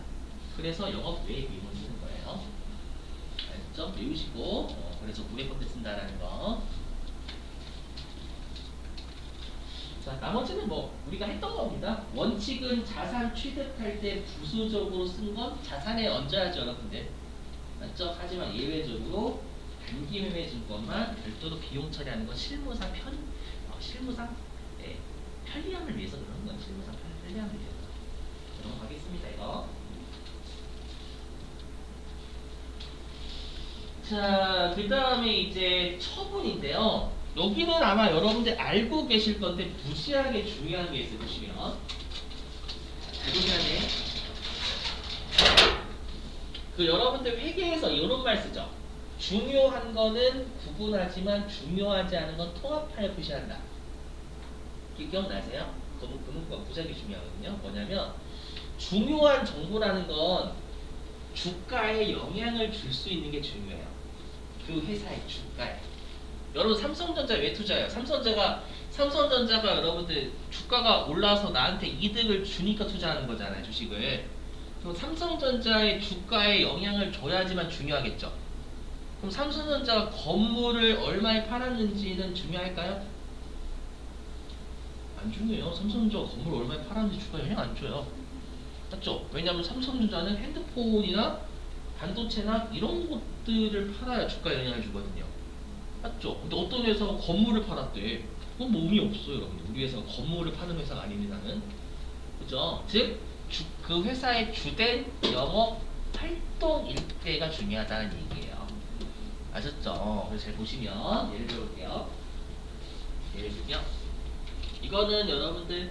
그래서 영업 외의 비용을 쓰는 거예요. 알겠죠? 외우시고 그래서 900번대 쓴다라는 거. 자, 나머지는 뭐 우리가 했던 겁니다. 원칙은 자산 취득할 때 부수적으로 쓴 건 자산에 얹어야죠, 여러분들. 맞죠? 하지만 예외적으로 단기 매매 증권만 별도로 비용 처리하는 건 실무상 편리함을 위해서 그러는 건 실무상 편리함을 위해서. 넘어가겠습니다, 이거. 자, 그 다음에 이제 처분인데요. 여기는 아마 여러분들 알고 계실 건데 무지하게 중요한 게 있어요. 보시면 잘 보셔야 돼. 그 여러분들 회계에서 이런 말 쓰죠. 중요한 거는 구분하지만 중요하지 않은 건 통합하여 표시한다. 기억나세요? 그 문구가 무지하게 중요하거든요. 뭐냐면 중요한 정보라는 건 주가에 영향을 줄 수 있는 게 중요해요. 그 회사의 주가에. 여러분 삼성전자 왜 투자해요? 삼성전자가 여러분들 주가가 올라서 나한테 이득을 주니까 투자하는 거잖아요, 주식을. 그럼 삼성전자의 주가에 영향을 줘야지만 중요하겠죠. 그럼 삼성전자가 건물을 얼마에 팔았는지는 중요할까요? 안 중요해요. 삼성전자가 건물을 얼마에 팔았는지 주가에 영향 안 줘요. 맞죠? 왜냐하면 삼성전자는 핸드폰이나 반도체나 이런 것들을 팔아야 주가에 영향을 주거든요. 맞죠? 근데 어떤 회사가 건물을 팔았대. 그건 뭐 의미 없어요, 여러분들. 우리 회사가 건물을 파는 회사가 아닙니다는. 그죠? 즉, 그 회사의 주된 영업 활동 일대가 중요하다는 얘기예요. 아셨죠? 그래서 잘 보시면 예를 들어볼게요. 예를 들면 이거는 여러분들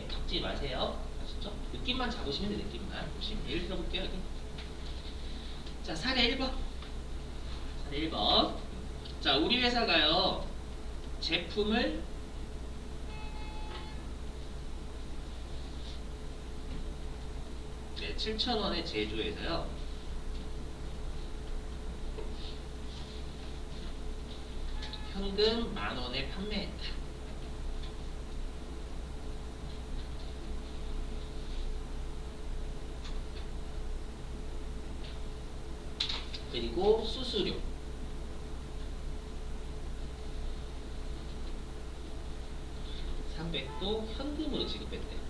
적지 마세요. 아셨죠? 느낌만 잡으시면 돼요. 느낌만 보시면 예를 들어볼게요. 여기. 자, 사례 1번. 사례 1번. 자, 우리 회사가요. 제품을 네, 7,000원에 제조해서요. 현금 10,000원에 판매했다. 그리고 수수료 300도 현금으로 지급했대.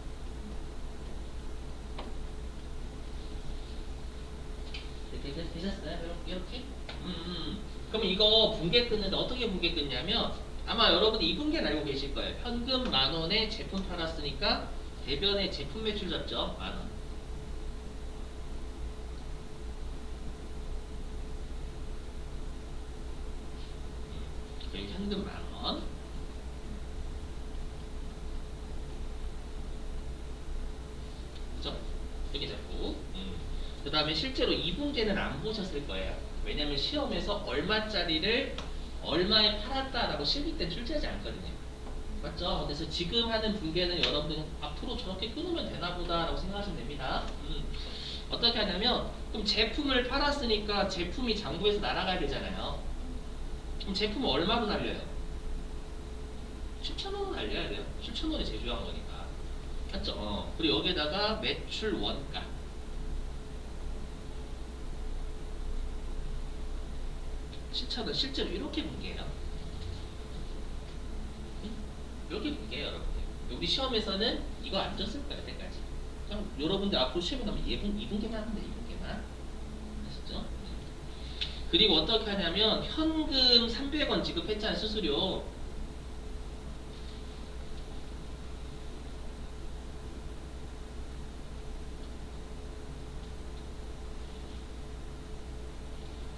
되셨어요? 이렇게? 그럼 이거 분계 끊는데 어떻게 분계 끊냐면 아마 여러분이 이 분계는 알고 계실 거예요. 현금 10,000원에 제품 팔았으니까 대변에 제품 매출 잡죠. 10,000원. 그리고 현금 10,000원. 그죠? 이렇게 잡고. 그 다음에 실제로 이분계는 안 보셨을 거예요. 왜냐면 시험에서 얼마짜리를 얼마에 팔았다라고 실기 때 출제하지 않거든요. 맞죠? 그래서 지금 하는 분계는 여러분들 앞으로 저렇게 끊으면 되나 보다 라고 생각하시면 됩니다. 어떻게 하냐면 그럼 제품을 팔았으니까 제품이 장부에서 날아가야 되잖아요. 그럼 제품은 얼마로 날려요? 7,000원으로 날려야 돼요. 7,000원이 제조한 거니까. 맞죠? 그리고 여기에다가 매출 원가 7,000원 실제로 이렇게 분개해요. 이렇게 분개해요, 여러분들. 우리 시험에서는 이거 안 줬을 거예요, 여태까지. 그럼 여러분들 앞으로 시험에 나면 2분개만 하면 돼, 2분개만. 아시죠? 그리고 어떻게 하냐면 현금 300원 지급했잖아요, 수수료.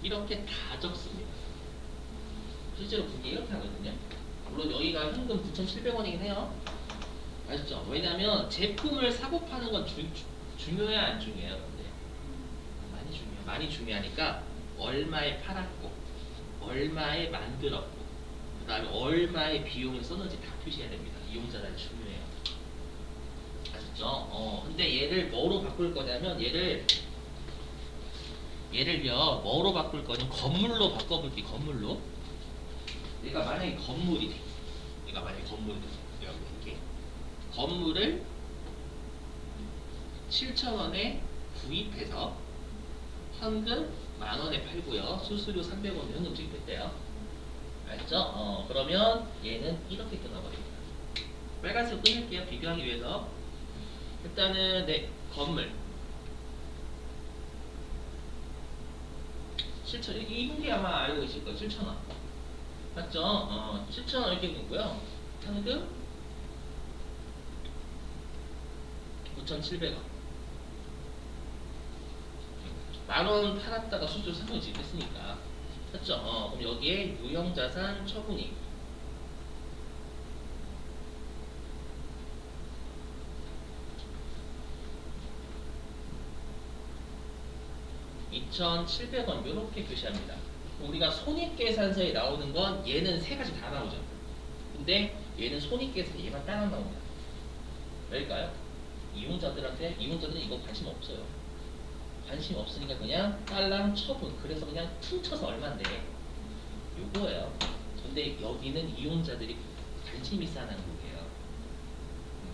이렇게 다 적습니다. 실제로 그게 이렇게 하거든요. 물론 여기가 현금 9,700원이긴 해요. 아시죠? 왜냐면 제품을 사고 파는 건 중요해야 안 중요해요, 여러분들? 많이 중요해요. 많이 중요하니까 얼마에 팔았고, 얼마에 만들었고, 그 다음에 얼마의 비용을 썼는지 다 표시해야 됩니다. 이용자단이 중요해요. 아셨죠? 근데 얘를 뭐로 바꿀 거냐면 얘를요 뭐로 바꿀 거냐면 건물로 바꿔볼게. 건물로. 얘가 만약에 건물이 돼. 얘가 만약에 건물이 돼. 이렇게 건물을 7,000원에 구입해서 현금 10,000원에 팔고요. 수수료 300원 현금 지급했대요. 알죠? 그러면 얘는 이렇게 끊어버립니다. 빨간색 끊을게요. 비교하기 위해서. 일단은 네 건물 7,000원. 이분기 아마 알고 계실 거예요. 7,000원. 맞죠? 7,000원 이렇게 끊고요. 현금 9,700원. 10,000원 팔았다가 수수료 3,000원 지급했으니까. 맞죠? 그럼 여기에 유형자산 처분이 2,700원 이렇게 표시합니다. 우리가 손익계산서에 나오는 건 얘는 세 가지 다 나오죠. 근데 얘는 손익계산서 얘만 딱 안 나옵니다. 왜일까요? 이용자들은 이거 관심 없어요. 관심 없으니까 그냥 딸랑 처분. 그래서 그냥 퉁쳐서 얼만데 요거예요. 근데 여기는 이용자들이 관심 있어 하는 거예요.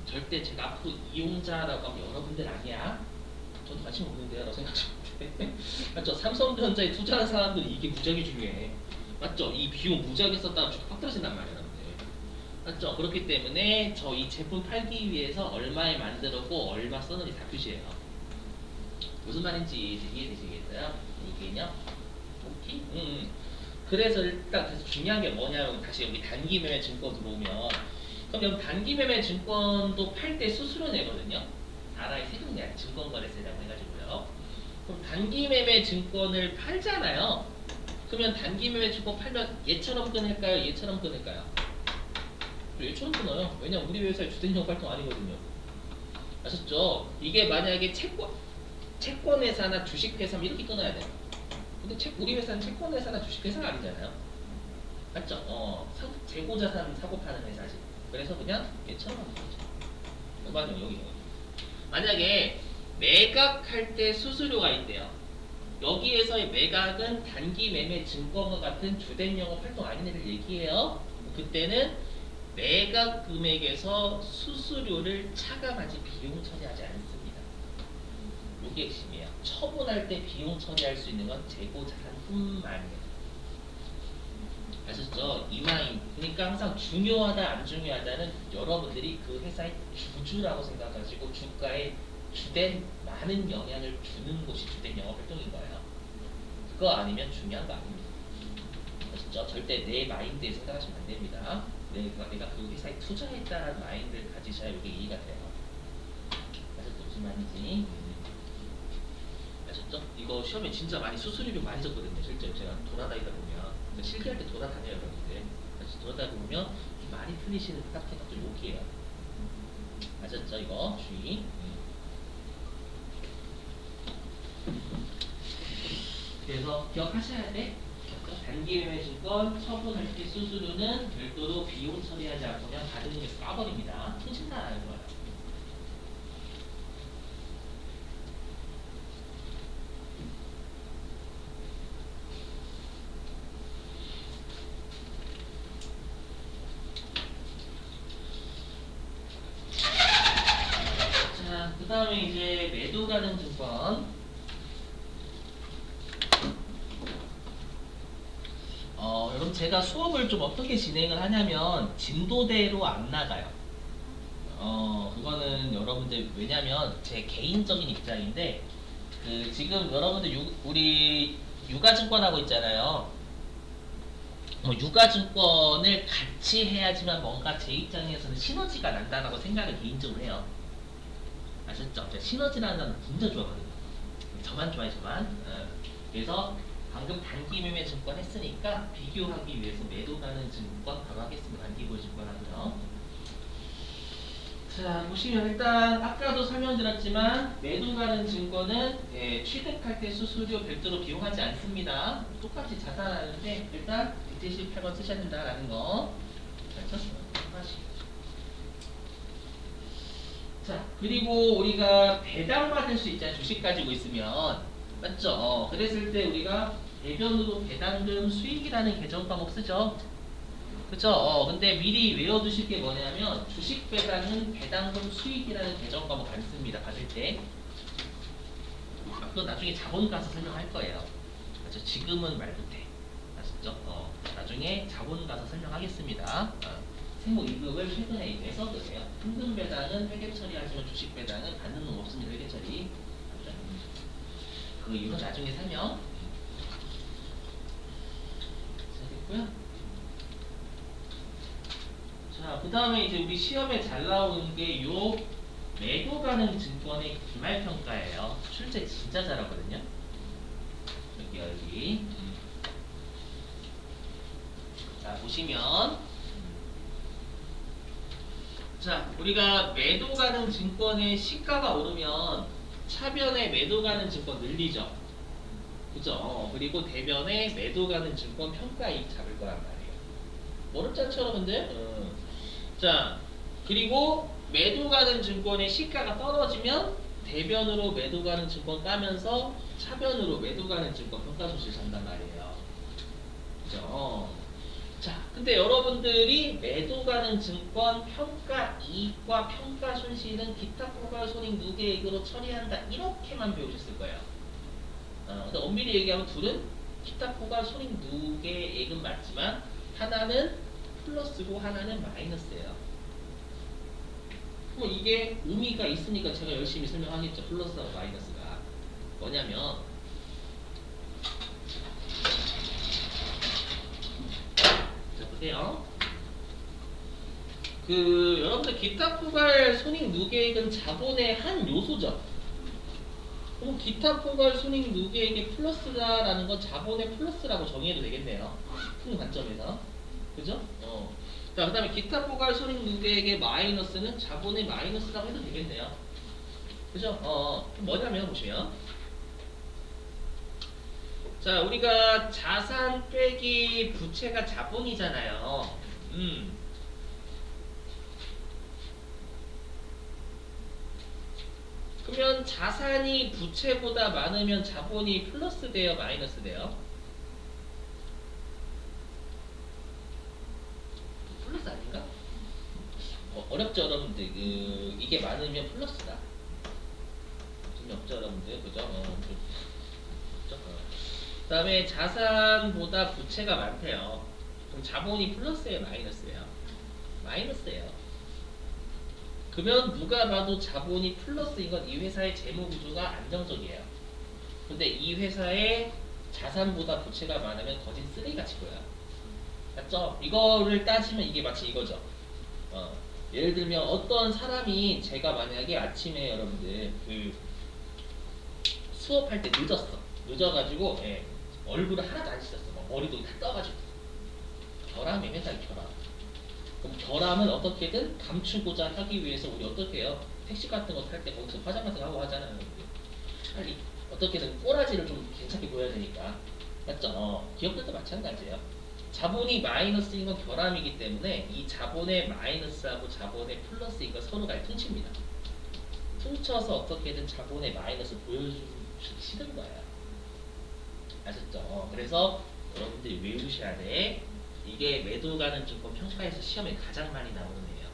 절대 제가 앞으로 이용자라고 하면 여러분들 아니야. 저도 관심 없는데요, 라고 생각하시는데. 맞죠? 삼성전자에 투자한 사람들이 이게 무지하게 중요해. 맞죠? 이 비용 무지하게 썼다가 주가 확 떨어진단 말이야, 여러분들. 맞죠? 그렇기 때문에 저 이 제품 팔기 위해서 얼마에 만들었고 얼마 썼는지 다 표시해요. 무슨 말인지 이해되시겠어요? 이게요? 오케이? 그래서 일단 그래서 중요한 게 뭐냐면 다시 여기 단기 매매 증권 들어오면 그럼 여기 단기 매매 증권도 팔 때 수수료 내거든요. 나라의 세금 내야 증권거래세라고 해가지고요. 그럼 단기 매매 증권을 팔잖아요. 그러면 단기 매매 증권 팔면 얘처럼 끊을까요? 얘처럼 끊을까요? 얘처럼 끊어요. 왜냐면 우리 회사의 주택용 활동 아니거든요. 아셨죠? 이게 만약에 채권회사나 주식회사면 이렇게 끊어야 돼요. 근데 우리 회사는 채권회사나 주식회사가 아니잖아요. 맞죠? 재고자산 사고 파는 회사지. 그래서 그냥 얘처럼 하는 거죠. 맞아요, 여기. 만약에 매각할 때 수수료가 있대요. 여기에서의 매각은 단기 매매 증권과 같은 주된 영업 활동 아닌 애를 얘기해요. 그때는 매각 금액에서 수수료를 차감하지 비용 처리하지 않습니다. 이게 핵심이에요. 처분할 때 비용 처리할 수 있는 건 재고자산뿐만이에요. 아셨죠? 이마인. 그러니까 항상 중요하다 안 중요하다는 여러분들이 그 회사의 주주라고 생각하시고 주가에 주된 많은 영향을 주는 곳이 주된 영업 활동인 거예요. 그거 아니면 중요한 거 아닙니다. 아셨죠? 절대 내 마인드에 생각하시면 안 됩니다. 내가 그 회사에 투자했다라는 마인드를 가지셔야 이게 이해가 돼요. 아셨죠? 무슨 말인지. 아셨죠? 이거 시험에 진짜 많이 수수료비 많이 줬거든요. 실제로 제가 돌아다니다 보면 실기할 때 돌아다녀요, 여러분들. 그래서 돌아다니다 보면 좀 많이 틀리시는 카테가 또 여기에요. 아셨죠? 이거 주의. 그래서 기억하셔야 돼. 단기 매매 증권 처분할 때 수수료는 별도로 비용 처리하지 않고 그냥 받은 금액에서 까버립니다. 통신사 안 하는 거예요. 가능 증권. 여러분 제가 수업을 좀 어떻게 진행을 하냐면 진도대로 안 나가요. 그거는 여러분들 왜냐면 제 개인적인 입장인데 그 지금 여러분들 우리 유가증권 하고 있잖아요. 유가증권을 같이 해야지만 뭔가 제 입장에서는 시너지가 난다라고 생각을 개인적으로 해요. 아셨죠? 제가 시너지라는 단어 진짜 좋아하거든요. 저만 좋아해 저만. 그래서 방금 단기 매매 증권 했으니까 비교하기 위해서 매도 가는 증권 바로 하겠습니다. 단기 보유 증권 하고요. 자 보시면 일단 아까도 설명드렸지만 매도 가는 증권은 취득할 때 수수료 별도로 비용하지 않습니다. 똑같이 자산하는데 일단 178번 쓰셔야 된다라는 거 잘 쳤어요. 자 그리고 우리가 배당받을 수 있잖아요. 주식 가지고 있으면 맞죠? 그랬을 때 우리가 대변으로 배당금 수익이라는 개정 과목 쓰죠. 그쵸? 근데 미리 외워두실 게 뭐냐면 주식 배당은 배당금 수익이라는 개정 과목 안 씁니다. 받을 때. 그건 나중에 자본 가서 설명할 거예요. 그렇죠? 지금은 말 못해. 아시죠? 나중에 자본 가서 설명하겠습니다. 세무 2급을 최근에 이제 써두세요. 현금 배당은 회계 처리하지만 주식 배당은 받는 놈 없습니다. 회계 처리. 그 이유는 나중에 설명. 자, 됐고요. 자, 그 다음에 이제 우리 시험에 잘 나오는 게 요 매도 가능 증권의 기말평가예요. 출제 진짜 잘하거든요. 여기. 자, 보시면. 자, 우리가 매도 가능 증권의 시가가 오르면 차변에 매도 가능 증권 늘리죠. 그죠? 그리고 대변에 매도 가능 증권 평가이익 잡을 거란 말이에요. 어렵지 않죠, 여러분들? 자, 그리고 매도 가능 증권의 시가가 떨어지면 대변으로 매도 가능 증권 까면서 차변으로 매도 가능 증권 평가 손실 잔단 말이에요. 그죠? 자, 근데 여러분들이 매도 가능 증권 평가 이익과 평가 손실은 기타 포괄 손익 누계액으로 처리한다 이렇게만 배우셨을 거예요. 근데 엄밀히 얘기하면 둘은 기타 포괄 손익 누계액은 맞지만 하나는 플러스고 하나는 마이너스예요. 뭐 이게 의미가 있으니까 제가 열심히 설명하겠죠. 플러스하고 마이너스가 뭐냐면 자 보세요. 그 여러분들 기타 포괄 손익 누계액은 자본의 한 요소죠. 그럼 기타 포괄 손익 누계액의 플러스다라는 건 자본의 플러스라고 정의해도 되겠네요. 큰 관점에서. 그죠? 자, 그 다음에 기타 포괄 손익 누계액의 마이너스는 자본의 마이너스라고 해도 되겠네요. 그죠? 뭐냐면 보시면 자, 우리가 자산 빼기 부채가 자본이잖아요. 그러면 자산이 부채보다 많으면 자본이 플러스 돼요, 마이너스 돼요? 플러스 아닌가? 어렵죠, 여러분들. 이게 많으면 플러스다. 재미없죠, 여러분들. 그죠? 그 다음에 자산보다 부채가 많대요. 그럼 자본이 플러스예요, 마이너스예요? 마이너스예요. 그러면 누가 봐도 자본이 플러스인 건 이 회사의 재무 구조가 안정적이에요. 근데 이 회사의 자산보다 부채가 많으면 거진 쓰레기같이 보여요. 맞죠? 이거를 따지면 이게 마치 이거죠. 예를 들면 어떤 사람이 제가 만약에 아침에 여러분들 그 수업할 때 늦어가지고 얼굴을 하나도 안 씻었어. 머리도 다 떠가지고 결함이 맨날 결함. 그럼 결함은 어떻게든 감추고자 하기 위해서 우리 어떻게 해요? 택시 같은 거 탈 때 거기서 화장 같은 거 하고 하잖아요. 빨리 어떻게든 꼬라지를 좀 괜찮게 보여야 되니까. 맞죠? 기업들도 마찬가지예요. 자본이 마이너스인 건 결함이기 때문에 이 자본의 마이너스하고 자본의 플러스인 건 서로가 퉁칩니다. 퉁쳐서 어떻게든 자본의 마이너스 보여주기 싫은 거예요. 아셨죠? 그래서 여러분들이 외우셔야 돼. 이게 매도 가능 증권 평가에서 시험에 가장 많이 나오는 애예요.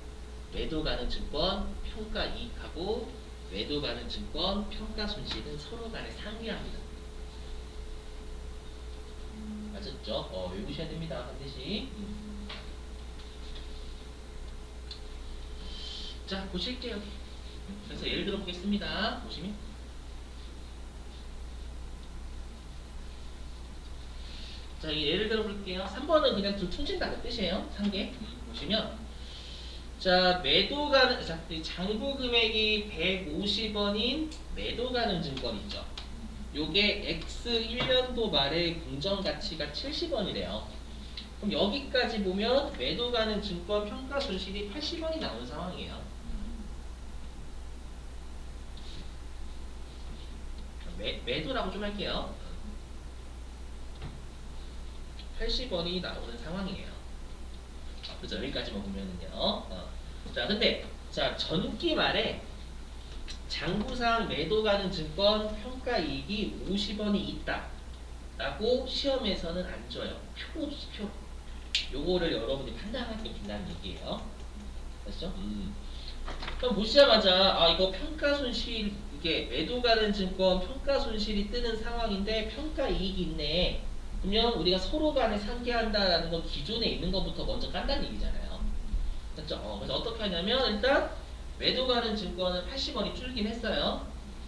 매도 가능 증권 평가 이익하고 매도 가는 증권 평가 손실은 서로 간에 상회합니다. 맞았죠? 외우셔야 됩니다. 반드시. 자, 보실게요. 그래서 예를 들어 보겠습니다. 보시면. 자, 예를 들어 볼게요. 3번은 그냥 좀 퉁친다는 뜻이에요. 상계. 보시면. 자, 매도 가는, 자, 장부 금액이 150원인 매도 가는 증권 있죠. 요게 X 1년도 말에 공정 가치가 70원이래요. 그럼 여기까지 보면 매도 가는 증권 평가 손실이 80원이 나온 상황이에요. 매도라고 좀 할게요. 80원이 나오는 상황이에요. 그죠? 여기까지만 보면은요. 자, 근데, 자, 전기 말에 장부상 매도 가는 증권 평가 이익이 50원이 있다. 라고 시험에서는 안 줘요. 표. 요거를 여러분이 판단할 게 된다는 얘기예요. 됐죠? 그럼 보시자마자, 이거 평가 손실, 이게 매도 가는 증권 평가 손실이 뜨는 상황인데 평가 이익이 있네. 그러면 우리가 서로 간에 상계한다라는 건 기존에 있는 것부터 먼저 깐다는 얘기잖아요. 됐죠? 그래서 어떻게 하냐면 일단 매도 가는 증권은 80원이 줄긴 했어요.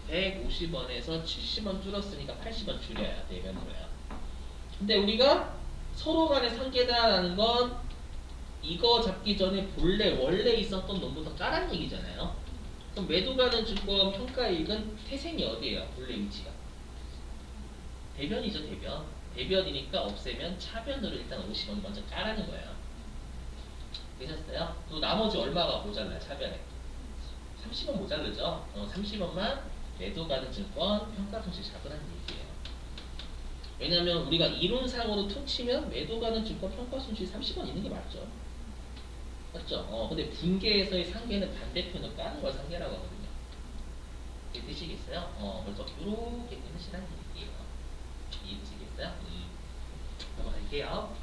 150원에서 70원 줄었으니까 80원 줄여야 대변으로요. 근데 우리가 서로 간에 상계다라는 건 이거 잡기 전에 원래 있었던 놈부터 까란 얘기잖아요. 그럼 매도 가는 증권 평가이익은 태생이 어디예요? 본래 위치가 대변이죠. 대변이니까 없애면 차변으로 일단 50원 먼저 까라는 거예요. 되셨어요? 또 나머지 얼마가 모자라요? 차변에 30원 모자르죠. 30원만 매도 가는 증권 평가 손실 잡으라는 얘기예요. 왜냐면 우리가 이론상으로 툭 치면 매도 가는 증권 평가 손실 30원 있는 게 맞죠. 맞죠? 근데 분계에서의 상계는 반대편을 까는 걸 상계라고 하거든요. 이해되시겠어요? 그래서 이렇게 끊으시라는 얘기예요. 이해되시겠어요? 넘어갈게요.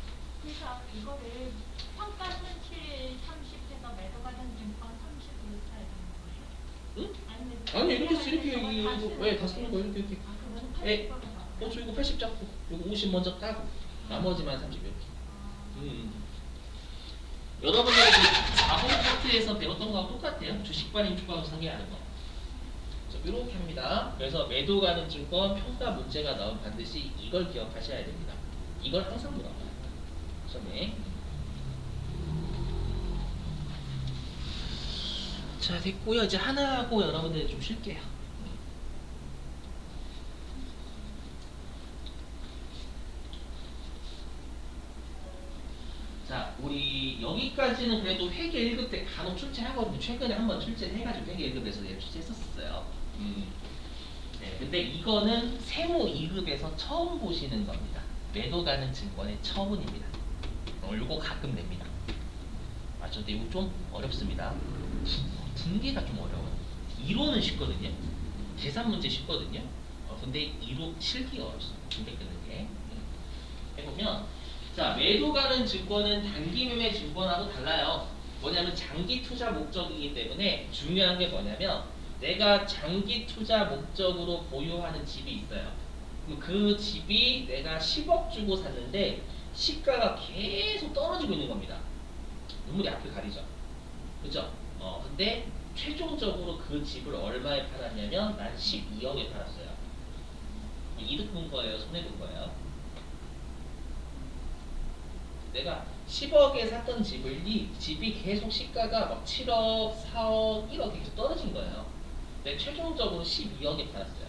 그러니까 이거를 평가 손실 30해서 매도 가는 증권 30을 써야 되는 거예요? 응? 아니면 아니 이렇게 다 이렇게 왜 다 쓰는 거 이렇게. 그거는 에, 80%가 나와요? 저 이거 80 잡고 이거 50 먼저 까고 나머지만 30 이렇게. 여러분들이 그 4번 파트에서 배웠던 거하고 똑같아요. 주식발행 주가하고 상계하는 거. 이렇게 합니다. 그래서 매도 가는 증권 평가 문제가 나오면 반드시 이걸 기억하셔야 됩니다. 이걸 항상 물어봐요. 처음에. 자, 됐고요. 이제 하나 하고 여러분들 좀 쉴게요. 자, 우리 여기까지는 그래도 회계 1급 때 간혹 출제하거든요. 최근에 한번 출제를 해가지고 회계 1급에서 출제했었어요. 네, 근데 이거는 세무 2급에서 처음 보시는 겁니다. 매도 가는 증권의 처분입니다. 이거 가끔 냅니다. 맞죠? 근데 이거 좀 어렵습니다. 분계가 좀 어려워요. 이론은 쉽거든요. 계산 문제 쉽거든요. 근데 이론 실기가 어렵습니다. 분계 끄는 게. 해보면 자, 매도 가는 증권은 단기 매매 증권하고 달라요. 뭐냐면 장기 투자 목적이기 때문에 중요한 게 뭐냐면 내가 장기 투자 목적으로 보유하는 집이 있어요. 그럼 그 집이 내가 10억 주고 샀는데 시가가 계속 떨어지고 있는 겁니다. 눈물이 앞을 가리죠. 그죠? 근데 최종적으로 그 집을 얼마에 팔았냐면 난 12억에 팔았어요. 이득 본 거예요? 손해 본 거예요? 내가 10억에 샀던 집이 계속 시가가 막 7억, 4억, 1억 계속 떨어진 거예요. 근데 최종적으로 12억에 팔았어요.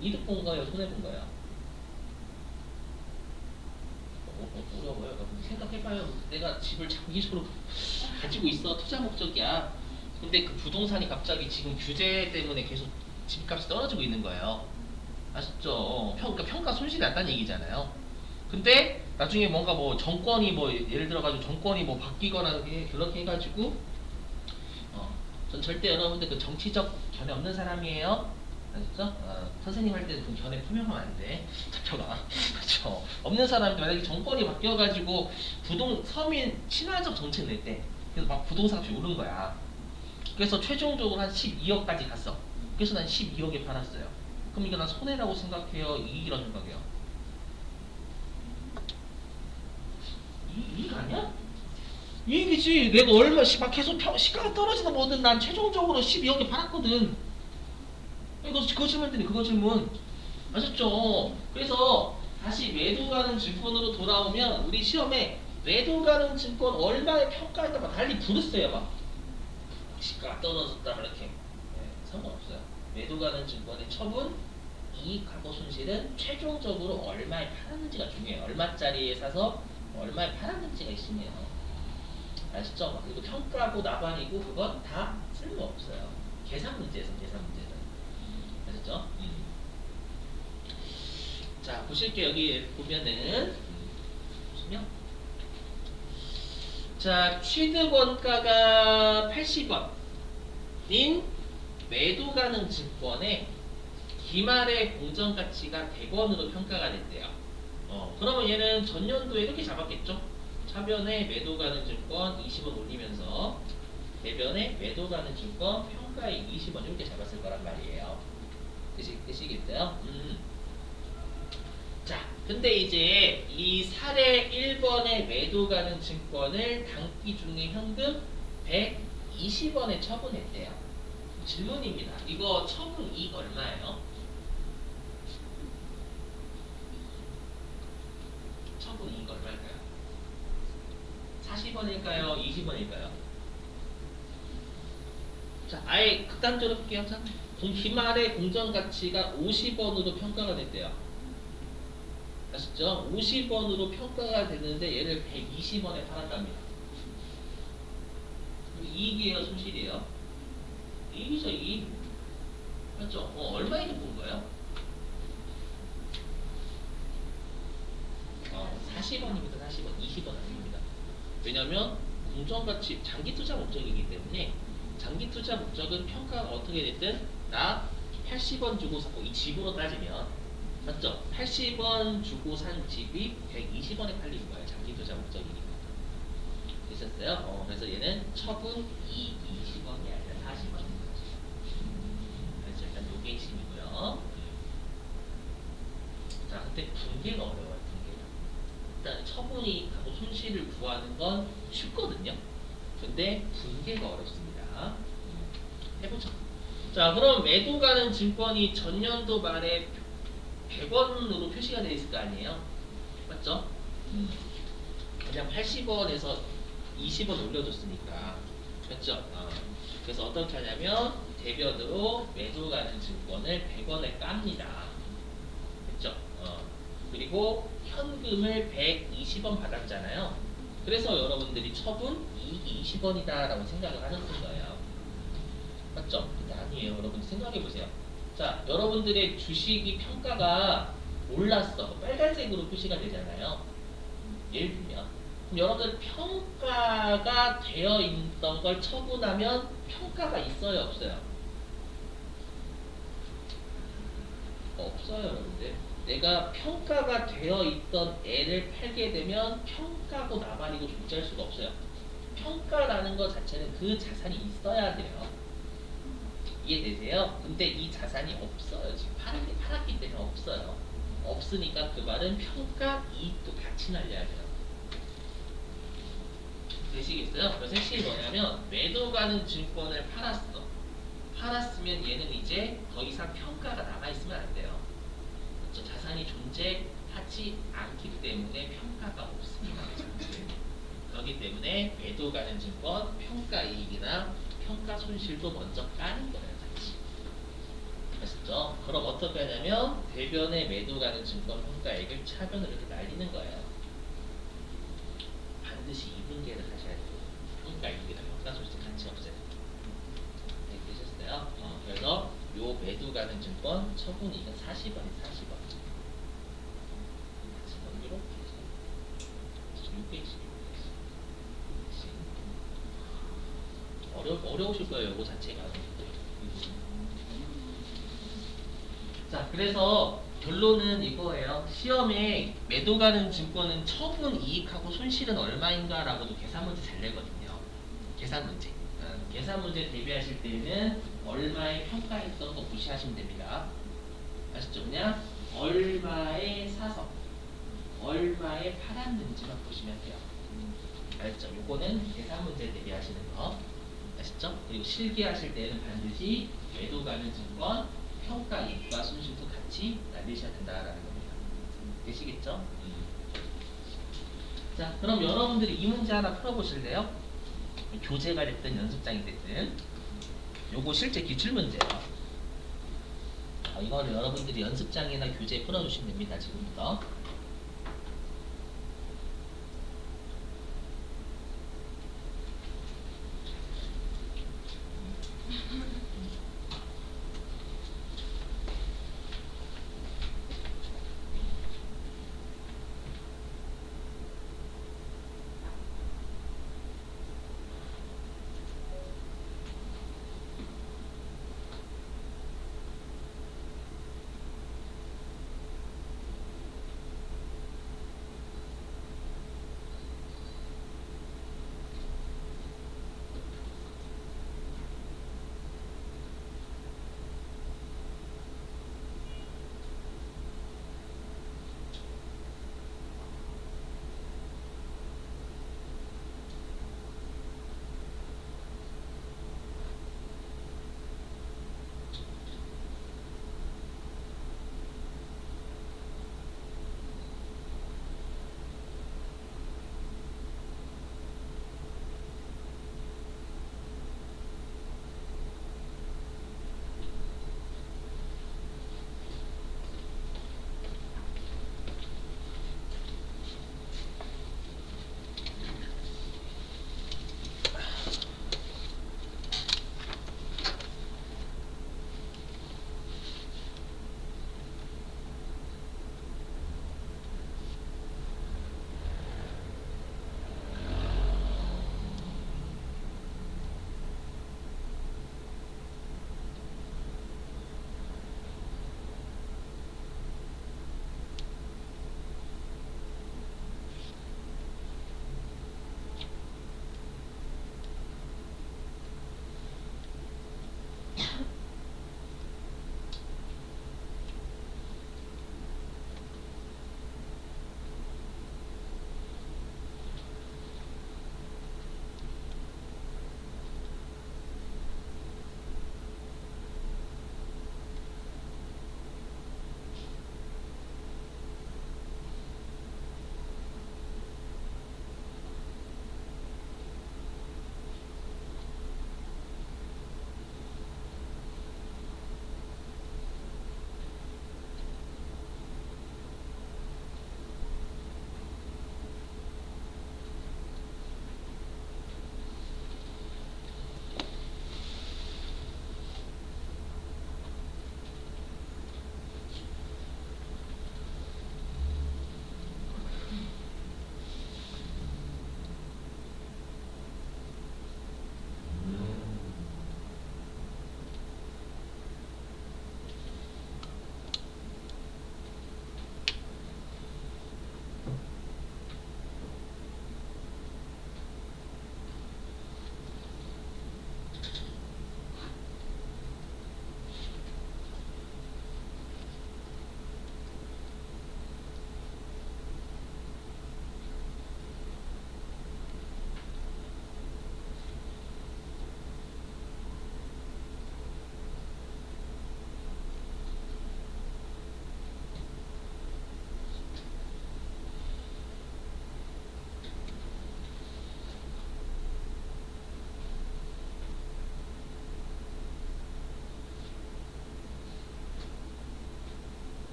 이득 본 거예요? 손해 본 거예요? 어려워요. 여러분 생각해봐요. 내가 집을 장기적으로 가지고 있어. 투자 목적이야. 근데 그 부동산이 갑자기 지금 규제 때문에 계속 집값이 떨어지고 있는 거예요. 아셨죠? 그러니까 평가 손실이 났다는 얘기잖아요. 근데 나중에 뭔가 뭐 정권이 뭐 예를 들어가지고 정권이 뭐 바뀌거나 그렇게 해가지고 전 절대 여러분들 그 정치적 견해 없는 사람이에요. 아셨죠? 선생님 할 때 그 견해 표명하면 안 돼. 잡혀가. 그렇죠. 없는 사람인데 만약에 정권이 바뀌어가지고 서민 친화적 정책 낼 때 그래서 막 부동산 값이 오른 거야. 그래서 최종적으로 한 12억까지 갔어. 그래서 난 12억에 팔았어요. 그럼 이거 난 손해라고 생각해요? 이익이라고 생각해요? 이익 아니야? 이익이지. 내가 얼마 막 계속 시가가 떨어지다 뭐든 난 최종적으로 12억에 팔았거든. 이거 그거 질문 드니 그거 질문 아셨죠? 그래서 다시 매도 가는 증권으로 돌아오면 우리 시험에 매도 가는 증권 얼마에 평가했다 막 달리 부르세요 막 시가가 떨어졌다 이렇게 상관없어요. 매도 가는 증권의 처분 이익하고 손실은 최종적으로 얼마에 팔았는지가 중요해요. 얼마짜리에 사서 얼마에 팔았는지가 있으네요. 아시죠? 그리고 평가하고 나발이고 그건 다 쓸모없어요. 계산 문제에서 계산 문제는 아셨죠? 자 보실게요. 여기 보면은 보시면 자 취득 원가가 80원인 매도 가능 증권의 기말의 공정 가치가 100원으로 평가가 됐대요. 그러면 얘는 전년도에 이렇게 잡았겠죠? 차변에 매도 가능 증권 20원 올리면서 대변에 매도 가능 증권 평가에 20원 이렇게 잡았을 거란 말이에요. 되시겠어요? 자, 근데 이제 이 사례 1번의 매도 가능 증권을 당기 중에 현금 120원에 처분했대요. 질문입니다. 이거 처분 이익 얼마예요? 처분 이익 얼마일까요? 40원일까요? 20원일까요? 자, 아예 극단적으로 볼게요. 자, 기말의 공정 가치가 50원으로 평가가 됐대요. 아시죠? 50원으로 평가가 됐는데 얘를 120원에 팔았답니다. 이익이에요? 손실이에요? 이익이죠, 이익. 맞죠? 얼마 이익 본 거예요? 40원입니다. 40원. 20원 아닙니다. 왜냐면 공정가치 장기 투자 목적이기 때문에 장기 투자 목적은 평가가 어떻게 됐든 나 80원 주고 사고 이 집으로 따지면 맞죠? 80원 주고 산 집이 120원에 팔리는 거예요. 장기 투자 목적이니까. 되셨어요? 그래서 얘는 처분 이익 20원이 아니라 40원입니다. 그래서 일단 요게 핵심이고요. 자, 근데 분계가 어려워요. 분계가. 일단 처분이익하고 손실을 구하는 건 쉽거든요. 근데 분계가 어렵습니다. 해보죠. 자, 그럼 매도 가는 증권이 전년도 말에 100원으로 표시가 되어 있을 거 아니에요? 맞죠? 그냥 80원에서 20원 올려줬으니까. 맞죠? 그래서 어떻게 하냐면 대변으로 매도 가는 증권을 100원에 깝니다. 그렇죠? 그리고 현금을 120원 받았잖아요. 그래서 여러분들이 처분 이익이 20원이다 라고 생각을 하셨을 거예요. 맞죠? 근데 아니에요. 여러분 생각해보세요. 자, 여러분들의 주식이 평가가 올랐어. 빨간색으로 표시가 되잖아요. 예를 들면 그럼 여러분들 평가가 되어 있던 걸 처분하면 평가가 있어요? 없어요? 없어요, 여러분들. 내가 평가가 되어 있던 애를 팔게 되면 평가고 나발이고 존재할 수가 없어요. 평가라는 것 자체는 그 자산이 있어야 돼요. 이해되세요? 근데 이 자산이 없어요. 지금 팔았기 때문에 없어요. 없으니까 그 말은 평가 이익도 같이 날려야 돼요. 되시겠어요? 그래서 핵심이 뭐냐면 매도 가는 증권을 팔았어. 팔았으면 얘는 이제 더 이상 평가가 남아있으면 안 돼요. 그렇죠? 자산이 존재하지 않기 때문에 평가가 없습니다. 그렇기 때문에 매도 가는 증권 평가 이익이나 평가 손실도 먼저 까는 거예요. 같이. 아셨죠? 그럼 어떻게 하냐면 대변에 매도 가는 증권 평가액을 차변으로 이렇게 날리는 거예요. 반드시 2분계를 하셔야 돼요. 평가 이익이나 평가 손실 같이 없애요. 네, 되셨어요? 그래서 요 매도 가는 증권 처분 이익은 40원이 40원. 40원 이렇게 해서 620. 어려우실 거예요, 이거 자체가. 자, 그래서 결론은 이거예요. 시험에 매도 가는 증권은 처분 이익하고 손실은 얼마인가 라고도 계산 문제 잘 내거든요. 계산 문제. 예산 문제 대비하실 때는 얼마에 평가했던 거 무시하시면 됩니다. 아시죠? 그냥 얼마에 사서 얼마에 팔았는지만 보시면 돼요. 알죠? 요거는 예산 문제 대비하시는 거. 아시죠? 그리고 실기하실 때는 반드시 매도 가는 증권 평가이익과 손실도 같이 날리셔야 된다라는 겁니다. 되시겠죠? 자, 그럼 여러분들이 이 문제 하나 풀어보실래요? 교재가 됐든 연습장이 됐든 요거 실제 기출문제예요. 이거를 여러분들이 연습장이나 교재에 풀어주시면 됩니다. 지금부터.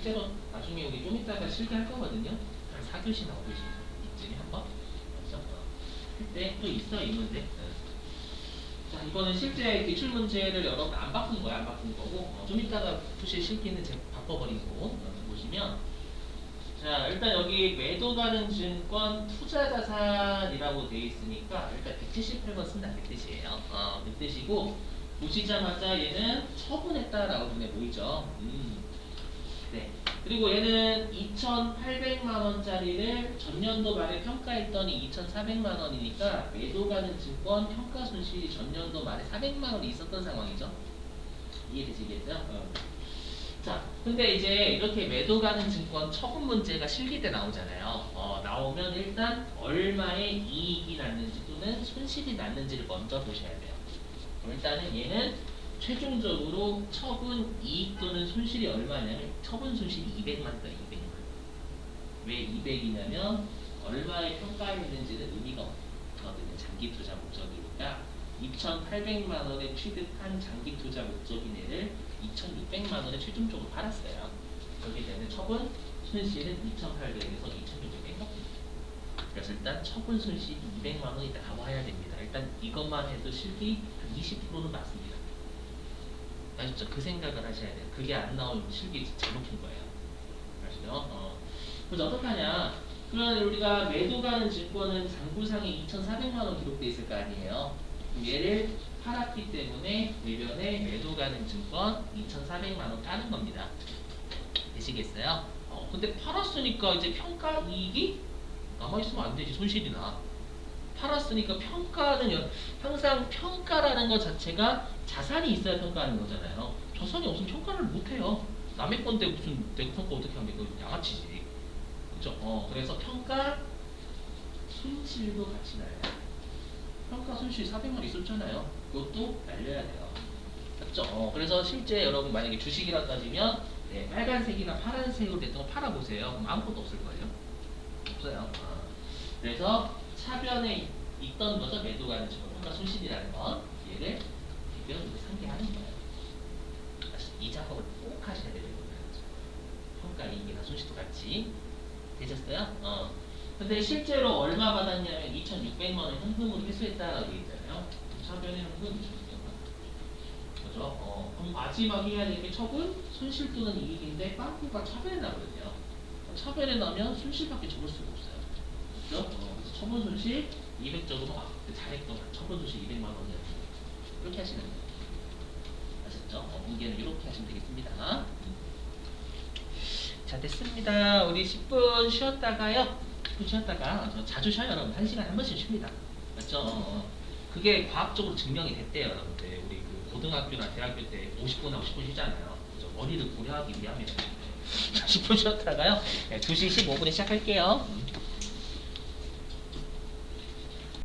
실제로 나중에 우리 좀 이따가 실기할 거거든요. 한 4교시 나오듯이 이쯤에 한번 그래서 할때 또 있어 이 문제. 자, 이거는 실제 기출 문제를 여러분 안 바꾼 거야, 안 바꾼 거고 좀 이따가 푸시 실기는 제가 바꿔버리고 보시면 자, 일단 여기 매도 가능 증권 투자 자산이라고 돼 있으니까 일단 178번 쓴다 그 뜻이에요. 그 뜻이고 보시자마자 얘는 처분했다라고 눈에 보이죠. 네. 그리고 얘는 2,800만 원짜리를 전년도 말에 평가했더니 2,400만 원이니까 매도 가능 증권 평가 손실이 전년도 말에 400만 원이 있었던 상황이죠. 이해되시겠죠? 자, 근데 이제 이렇게 매도 가능 증권 처분 문제가 실기 때 나오잖아요. 나오면 일단 얼마의 이익이 났는지 또는 손실이 났는지를 먼저 보셔야 돼요. 일단은 얘는 최종적으로 처분 이익 또는 손실이 얼마냐면 처분 손실이 200만 원이다. 200만. 왜 200이냐면 얼마에 평가했는지는 의미가 없거든요. 장기 투자 목적이니까 2,800만 원에 취득한 장기 투자 목적인 애를 2,600만 원에 최종적으로 팔았어요. 그렇기 때문에 처분 손실은 2,800에서 2,600 꺾입니다. 그래서 일단 처분 손실이 200만 원이 나와야 됩니다. 일단 이것만 해도 실기 한 20%는 맞습니다. 아시죠? 그 생각을 하셔야 돼요. 그게 안 나오면 실기 잘못 푼 거예요. 아시죠? 그래서 어떡하냐? 그러면 우리가 매도 가는 증권은 장부상에 2,400만 원 기록돼 있을 거 아니에요. 그럼 얘를 팔았기 때문에 외변에 매도 가는 증권 2,400만 원 까는 겁니다. 되시겠어요? 근데 팔았으니까 이제 평가 이익이 남아있으면 안 되지. 손실이 나. 팔았으니까 평가는 항상 평가라는 것 자체가 자산이 있어야 평가하는 거잖아요. 자산이 없으면 평가를 못 해요. 남의 건데 무슨 내 평가 어떻게 하면 이거 양아치지. 그죠? 그래서 평가 손실도 같이 나요. 평가 손실 400만 있었잖아요. 그것도 날려야 돼요. 맞죠? 그래서 실제 여러분 만약에 주식이라 따지면 네, 빨간색이나 파란색으로 됐던 거 팔아보세요. 그럼 아무것도 없을 거예요. 없어요. 그래서 차변에 있던 거죠. 매도 가는 증권 평가 손실이라는 건 얘를 대변으로 상기하는 거예요. 이 작업을 꼭 하셔야 돼요. 평가 이익이나 손실도 같이 되셨어요? 근데 실제로 얼마 받았냐면 2,600만 원 현금으로 회수했다라고 얘기했잖아요. 차변에 현금 2,600만 원. 그죠? 그럼 마지막 해야 될 게 처분, 손실 또는 이익인데 빵꾸가 차변에 나거든요. 차변에 나면 손실밖에 적을 수가 없어요. 그죠? 그래서 처분 손실 200적으로 잘했던 처분 손실 200만 원이었어요. 이렇게 하시는 거예요. 아셨죠? 문제는 이렇게 하시면 되겠습니다. 자, 됐습니다. 우리 10분 쉬었다가요. 10분 쉬었다가 저 자주 쉬어요, 여러분. 1시간에 한 번씩 쉽니다. 맞죠? 그게 과학적으로 증명이 됐대요, 여러분들. 우리 그 고등학교나 대학교 때 50분하고 10분 쉬잖아요. 그죠? 머리를 고려하기 위함이에요. 10분 쉬었다가요. 네, 2시 15분에 시작할게요.